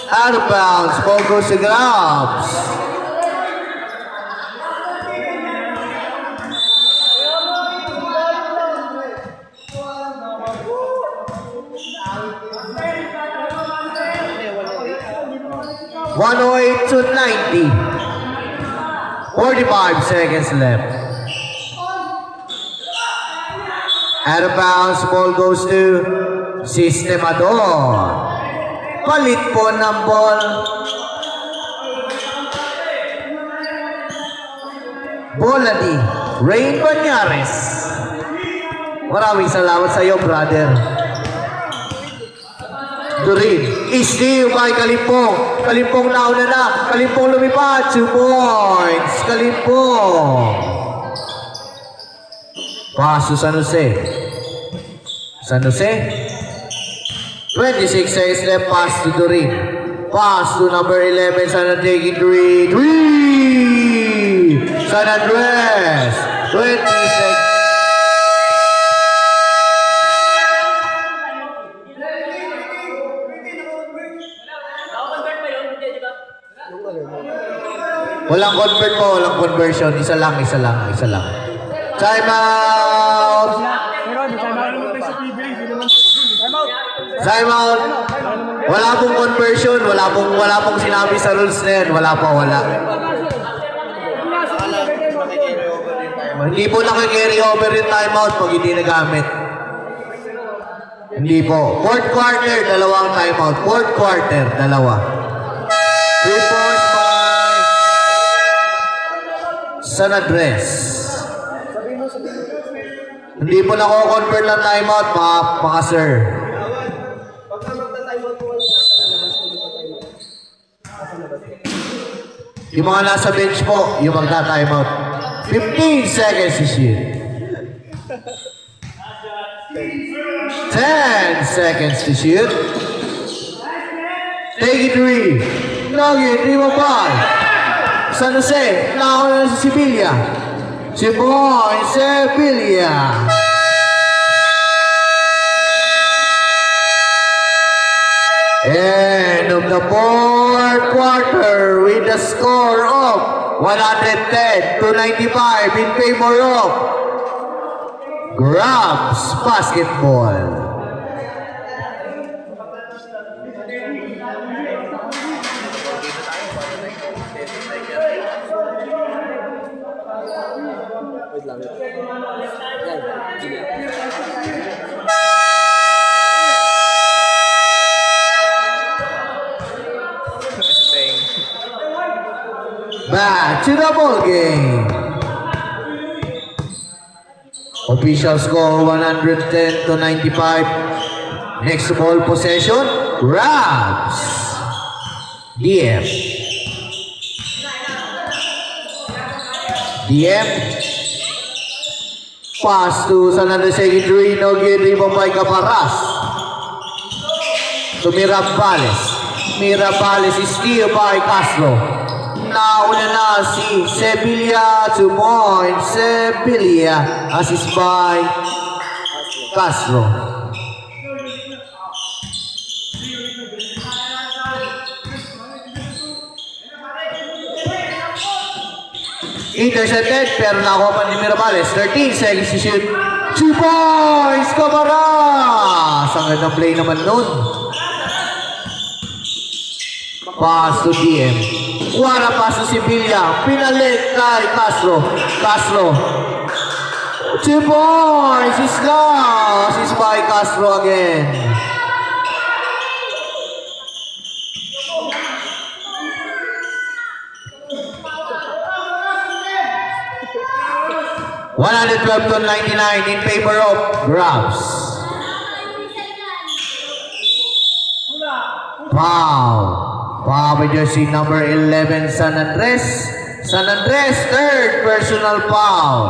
A: Out of bounds. Ball goes to Grabs. (108 to 90). 45 seconds left. Out of bounds, ball goes to Sistemador. Palit po ng ball. Bola ni Rain Banyares. Maraming salamat sa iyo, brother. Durin, steal by Kalimpong. Kalimpong nauna na. Kalimpong lumipad. 2 points. Kalimpong. Pass to San Jose. San Jose. 26 seconds left. Pass to Durin. Pass to number 11. San Andres. 3. San Andres. 20 seconds. Walang convert po, walang conversion. Isa lang. Time out! Time out! Wala pong conversion, wala pong sinabi sa rules na yan. Wala. Hindi po naki-carry over yung timeout pag hindi nagamit. Hindi po. Fourth quarter, dalawang timeout. Fourth quarter, dalawa. 3 points by San Andres. Hindi po nako-convert ng timeout, mga sir. Yung mga nasa bench po, yung magta-timeout. 15 seconds to shoot. 10 seconds to shoot. Take it 3. Nugget, 3 ball. San Jose, nauna na si Sevilla. Simon Sevilla. End of the fourth quarter with a score of 110 to 95 in favor of Grabs Basketball. Back to the ball game. Official score 110 to 95. Next ball possession, Grabs. DM. Pass to San Andres secondary. No good. Rebound by Caparas. To Mirabales. Mirabales is steal by Castro. Nauna na si Sevilla, 2 points. Sevilla, assist by Castro. Intercepted, pero nakuha pa ni Mirabales. 13 seconds to shoot. 2 points, Caparas! Ang gandang play naman nun. Pass to DM. Wala pass to Sevilla. Pinalit kay Castro. 2 points. Is lost. Is by Castro again. (112 to 99 in favor of Grabs. Wow. Wow, by jersey number 11, San Andres. San Andres, third personal foul.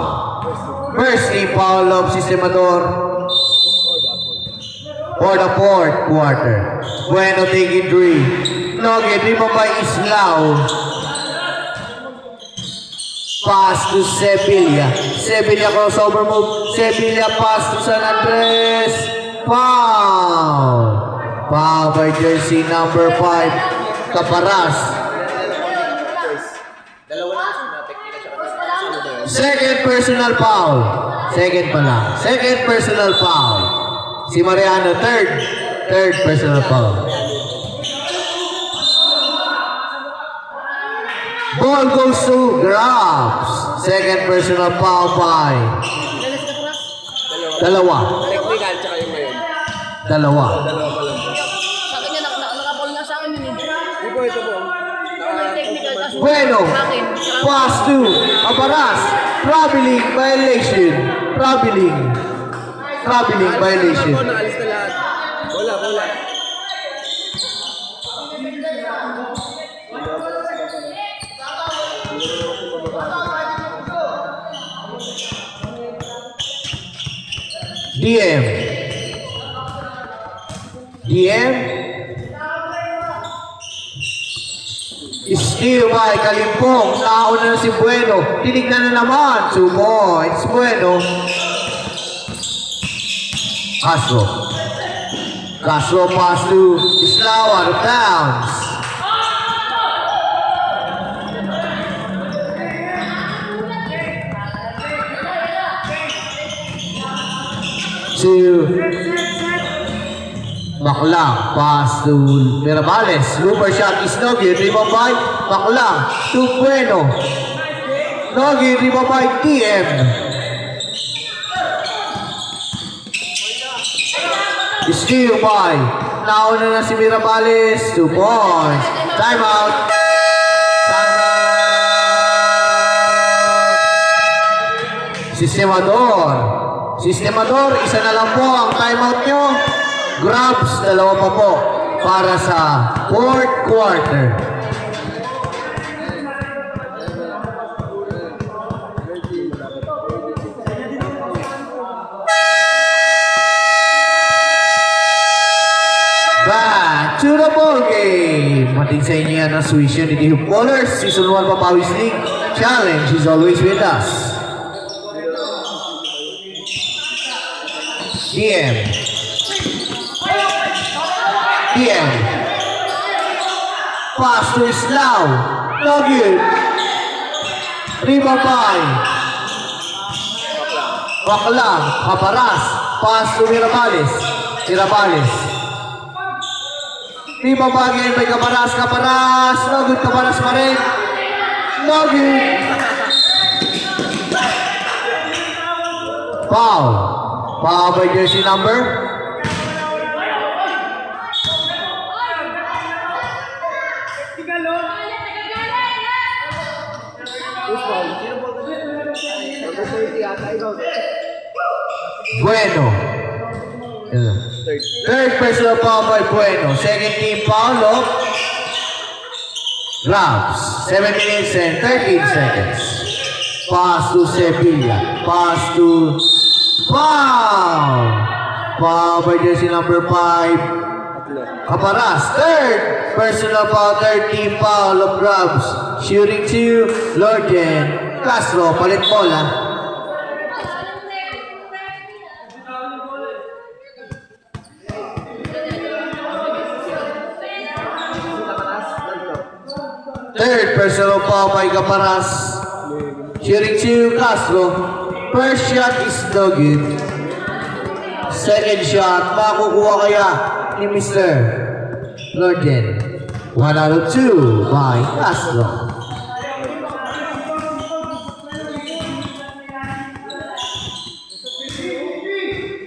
A: First team foul of Sistemador. for the fourth quarter. Bueno taking 3. No good. Rebound by Islao. Pass to Sevilla. Sevilla crossover move. Sevilla pass to San Andres. Foul. Foul by jersey number 5. Caparas. Second personal foul. Second pala. Second personal foul. Si Mariano, third personal foul. Ball goes to Grabs. Second personal foul by dalawa.
B: Technical, tsaka yung ngayon.
A: Dalawa.
B: Dalawa pa lang po.
D: Sa akin yan, nakapol nga sa akin yun eh.
B: Di po, ito po.
D: May technical kasi
A: Bueno.
D: sa akin.
A: Pass to Aparas. Traveling violation. Traveling violation.
B: Wala po, naalis na lahat. Wala.
A: DM. Steal by Kalimpong. Nauna na si Bueno. Tinignan na naman. 2 points. Bueno. Castro pass to Islao out of bounds. To Baklang, pass to Mirabales. Looper shot is no good. Rebound by Baklang to Bueno. No good. Rebound by DM. Steal by. Nauna na si Mirabales. 2 points. Timeout. Sistemador, isa na lang po ang timeout nyo. Grabs, dalawa pa po para sa fourth quarter. Back to the ball game. Mating sa inyo yan ang tuition ni Hoop Ballers. Season 1 Papawis League Challenge is always with us. DM. Pass to Islao. No good. Rebound by Baklang. Caparas. Pass to Mirabales. Rebound by again by Caparas. No good. Caparas pa rin. No good. Foul by jersey number. Bueno. Third personal foul by Bueno. Second team foul of Grabs. 7 minutes and 13 seconds. Pass to Sevilla. Pass to Foul by jersey number 5. Caparas. Third personal foul. Third team foul of Grabs. Shooting 2. Lorden. Castro. Palit bola. Third personal foul by Caparas. Shooting 2, Castro. First shot is no good. Second shot, makukuha kaya ni Mr. Lorden. 1 out of 2 by Castro.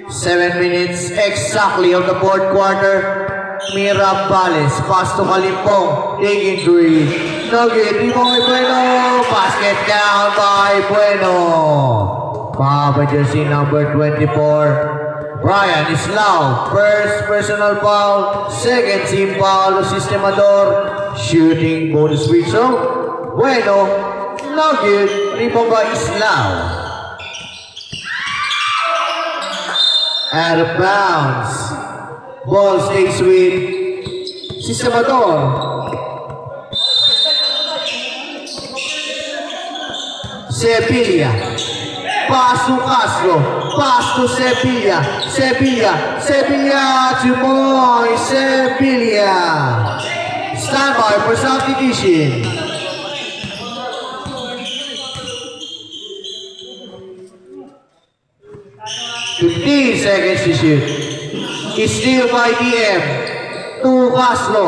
A: Seven minutes exactly of the fourth quarter. Mirabales, pass to Kalimpong, taking 3. No good, rebound by Bueno. Basket down by Bueno. Foul by jersey number 24. Brian Islao, first personal foul, second team foul of Sistemador. Shooting bonus free throw. Bueno, no good, rebound by Islao. Out of bounds. Ball stays with Sistemador. Sevilla. Pass to Castro. Pass to Sevilla. Sevilla to Moy. Sevilla. Stand by for substitution. "15 seconds to shoot. It's still by DM. To Castro.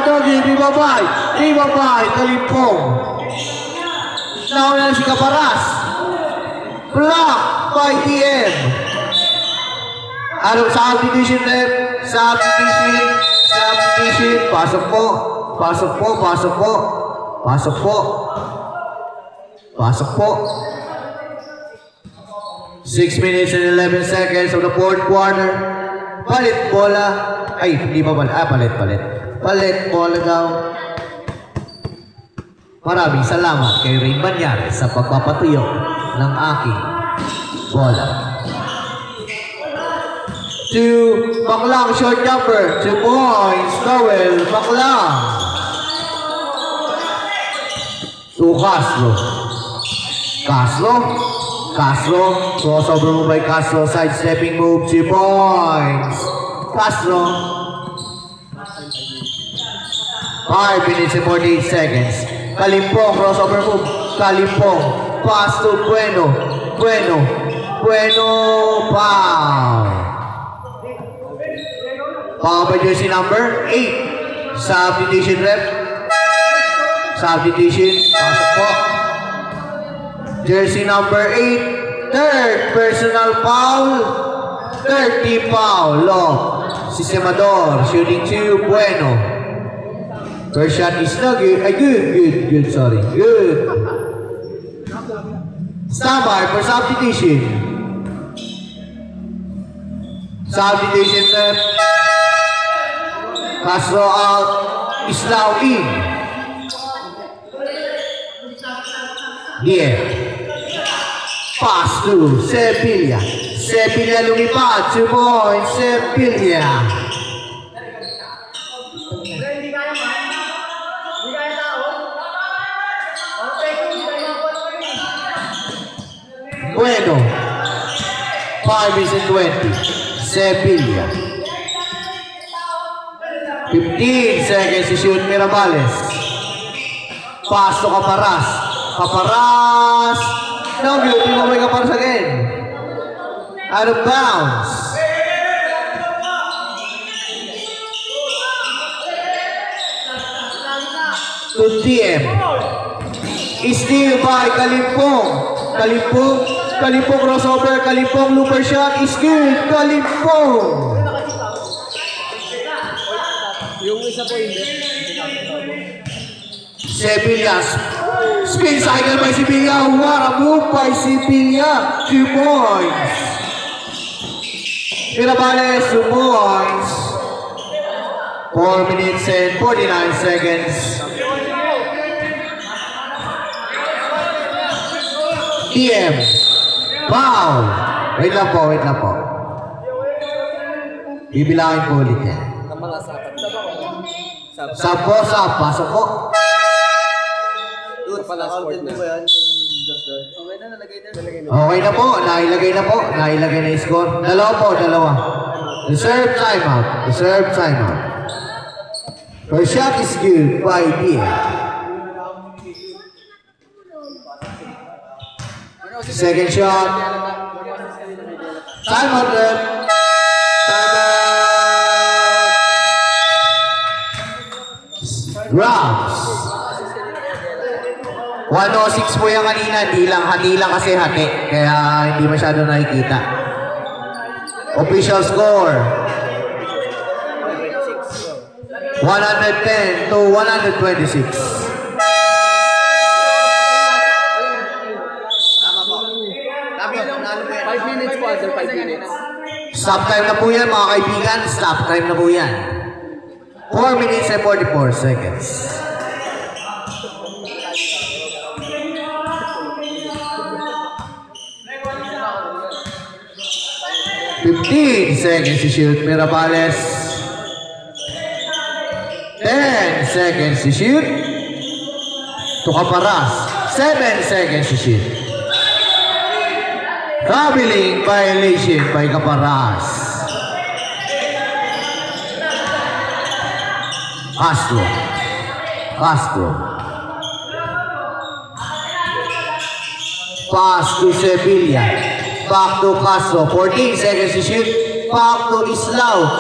A: Dogi, ribabay, Kalimpong. Nauna si Caparas. Block by DM. Anong substitution left? Substitution. Pasok po. 6 minutes and 11 seconds of the fourth quarter. Palit bola. Ay, hindi pa palit. Palit. Palit bola daw. Maraming salamat kay Ray Banyares sa pagpapatuyo ng aking bola. To Baklang short jumper. 2 points. Noel Baklang. To Castro, crossover move by Castro, sidestepping move, 2 points. Castro. 5 minutes and 48 seconds. Kalimpong, crossover move. Kalimpong, pass to Bueno, foul. Foul by jersey number 8. Substitution ref. Pasok po. Jersey number 8, third personal foul, 30 foul. Sistemador, shooting 2, Bueno. First shot is no good. Good. Stand by for substitution. Left. Castro out, Islao in. Pass to Sevilla. Lumipad, 2 points, Sevilla. Bueno. 5 minutes and 20. Sevilla. 15 seconds to shoot, Mirabales. Pass to Caparas. No good. Di mo may Caparas again. Out of bounds. To TM. Steal by Kalimpong crossover. Kalimpong looper shot is good. Kalimpong.
B: Yung isa po hindi.
A: Sevilla. Spin cycle by Sevilla. What a move by Sevilla. 2 points. Mirabales, 2 points. 4 minutes and 49 seconds. TM. Foul. Wait lang po. Bibilangin po ulit yan. Sab. Pasok po. Okay na po. Nailagay na yung score. Dalawa. Reserve timeout. First shot is good by TM. Second shot. Timeout ref. Drops. 106 po yan kanina. Hati lang kasi hati. Kaya hindi masyado nakikita. Official score. 110 to 126. Stop time na po yan mga kaibigan. 4 minutes and 44 seconds. 15 seconds to shoot, Mirabales. 10 seconds to shoot. To Caparas. 7 seconds to shoot. Traveling violation by Caparas. Castro. Pass to Sevilla. Back to Castro. 14 seconds to shoot. Back to Islao.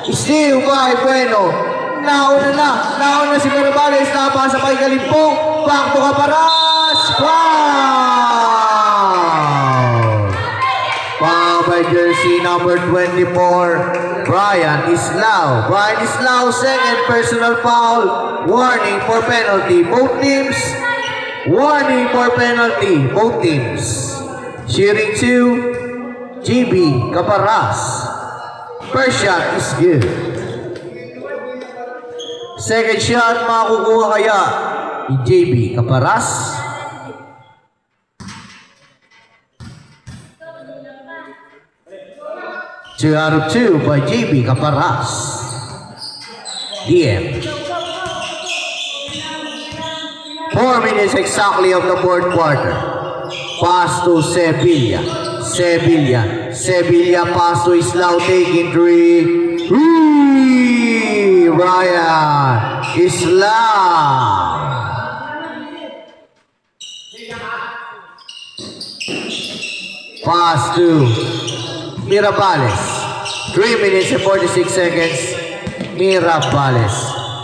A: Still by Bueno. Nauna si Mirabales. Napasa kay Kalimpong. Back to Caparas. Foul! Foul by jersey number 24, Brian Islao. Brian Islao, second personal foul. Warning for penalty. Both teams. Warning for penalty. Both teams. Cheering to GB Caparas. First shot is good. Second shot, makukuha kaya ni JB Caparas. Two out of two by JB Caparas. DM. 4 minutes exactly of the fourth quarter. Pass to Sevilla. Sevilla pass to Islao, taking three. Ryan Islao. Pass to Mirabales. 3 minutes and 46 seconds. Mirabales.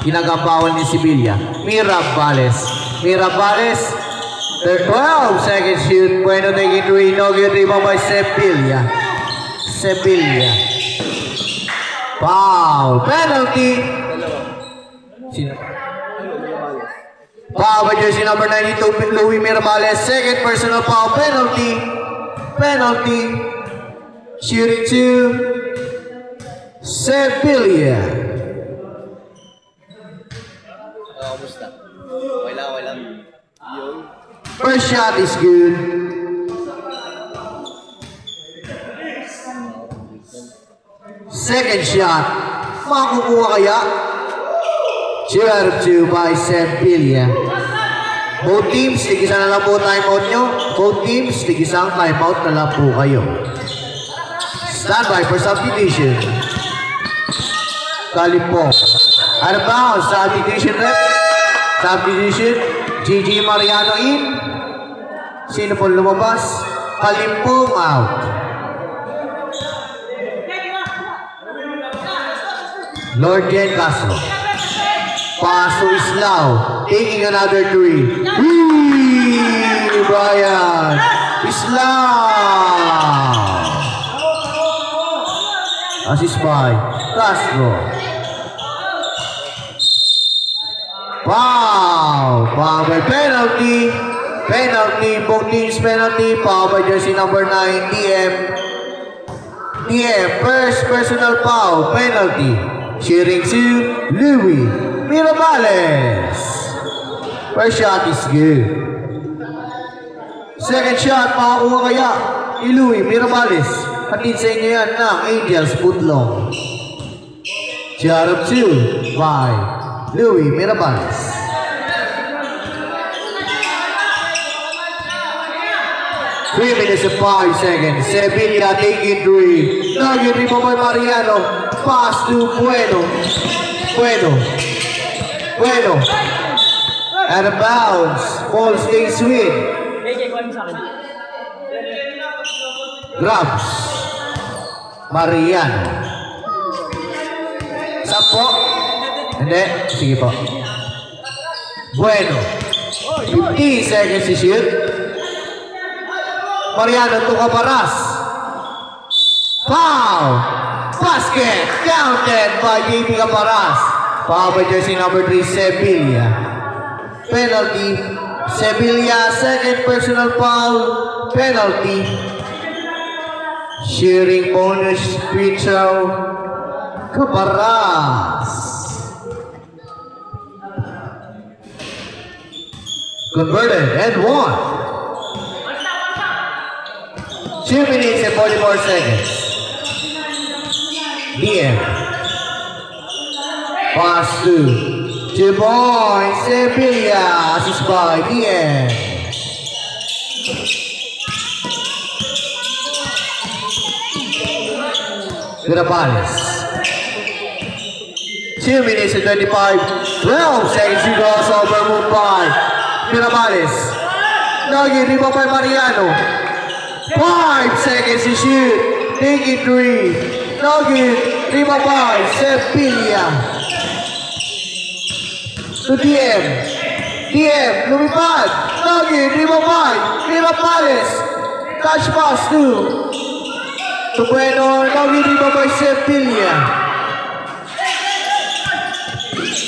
A: Ginagampawan ni Sevilla. Mirabales. 12 seconds shoot. Bueno taking three. No good rebound by Sevilla. Foul. Penalty. Foul by jersey number 92, Louis Mirabales. Second personal foul. Penalty. Shooting to Sevilla.
C: Kamusta? Okay lang.
A: First shot is good. Second shot, makukuha kaya? 2 out of 2 by Sevilla. Both teams, tigisa na lang po timeout nyo. Both teams, tigisang timeout na lang po kayo. Stand by for substitution. Kalimpong. Out of bounds, substitution rep. Substitution, Gigi Mariano in. Sino po lumabas? Kalimpong out. Lord Jen Castro. Pass to Islao. Taking another three. Brian Islao. Assist by Castro. Foul by penalty. Both teams penalty. Foul by jersey number 9, DM. First personal foul, penalty. Cheering to Louis Mirabales. First shot is good. Second shot, makakuha kaya ni Louis Mirabales. Hatid sa inyo yan ng Angels Putlong. 2 out of 2 by Louis Mirabales. Three minutes and 5 seconds. Sevilla taking three. Nugget rebound by Mariano. Pass to Bueno. Out of bounds. Ball stays with. Grabs. Mariano. Sampo. Hindi. Sige po. Bueno. 15 seconds to shoot. Mariano to Caparas. Foul. Basket. Counted by JB Caparas. Foul by jersey number 3, Sevilla. Penalty. Sevilla, second personal foul. Penalty. Shearing bonus free throw. Caparas. Converted and one. 2 minutes and 44 seconds. DM. Pass to 2 points, Sevilla, assist by DM. Mirabales. 2 minutes and 25, 12 seconds to go, over move by Mirabales. Nugget, rebound by Mariano. 5 seconds to shoot. Taking 3. Nugget, rebound by Sevilla. To DM. DM, lumipad. Nugget, rebound by Mirabales. Touch pass to Bueno. Nugget, rebound by Sevilla.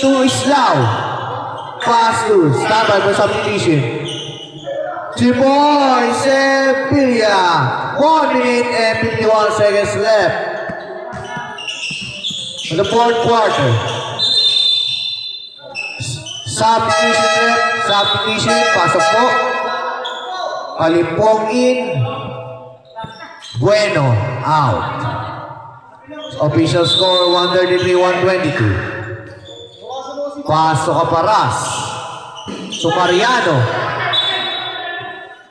A: To Islao. Pass to standby for substitution. 2 points, Sevilla. 1 minute and 51 seconds left in the fourth quarter. Substitution, pasok po. Kalimpong in. Bueno, out. Official score 133-122. Pasok Caparas. To Mariano.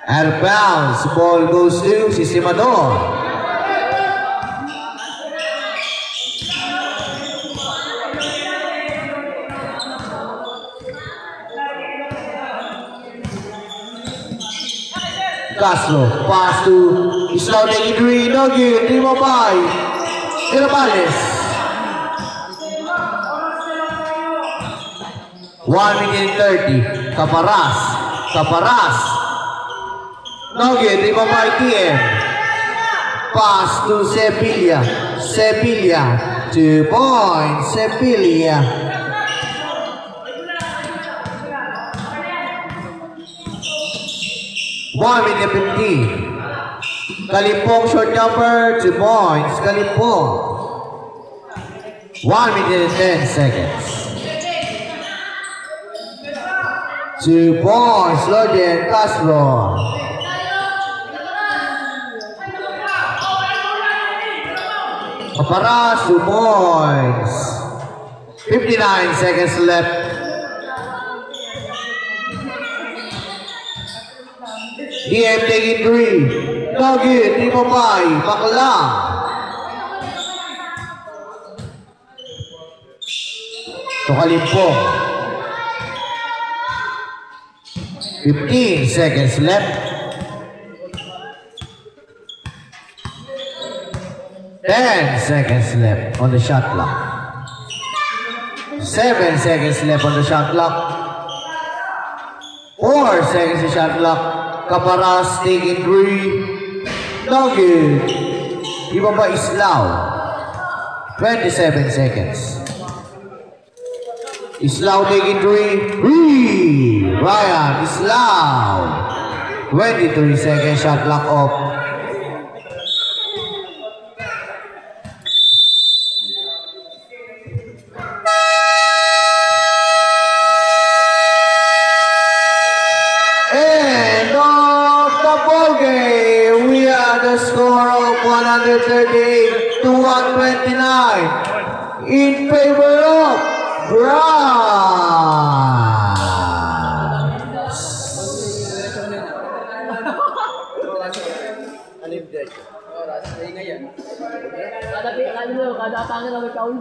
A: Out of bounds. Ball goes to Sisimador. Castro. Pass to Islao taking 3. No good. Timo by Mirabales. 1 minute 30. Caparas. No good, rebound by TM. Pass to Sevilla. 2 points, Sevilla. One minute 15. Kalimpong short jumper, 2 points, Kalimpong. 1 minute and 10 seconds. 2 points, Loden Castro. Caparas, 2 points. 59 seconds left. DM taking 3. Nugget, Timo by Maclang. To Kalimpong. 15 seconds left. 10 seconds left on the shot clock. 7 seconds left on the shot clock. 4 seconds on the shot clock. Caparas taking 3. No good. Iba ba Islao? 27 seconds. Islao taking 3. Ryan Islao. 23 seconds shot clock off. Score of 138 to 129 in favor of Bronze.
D: Kada atake na may kaul.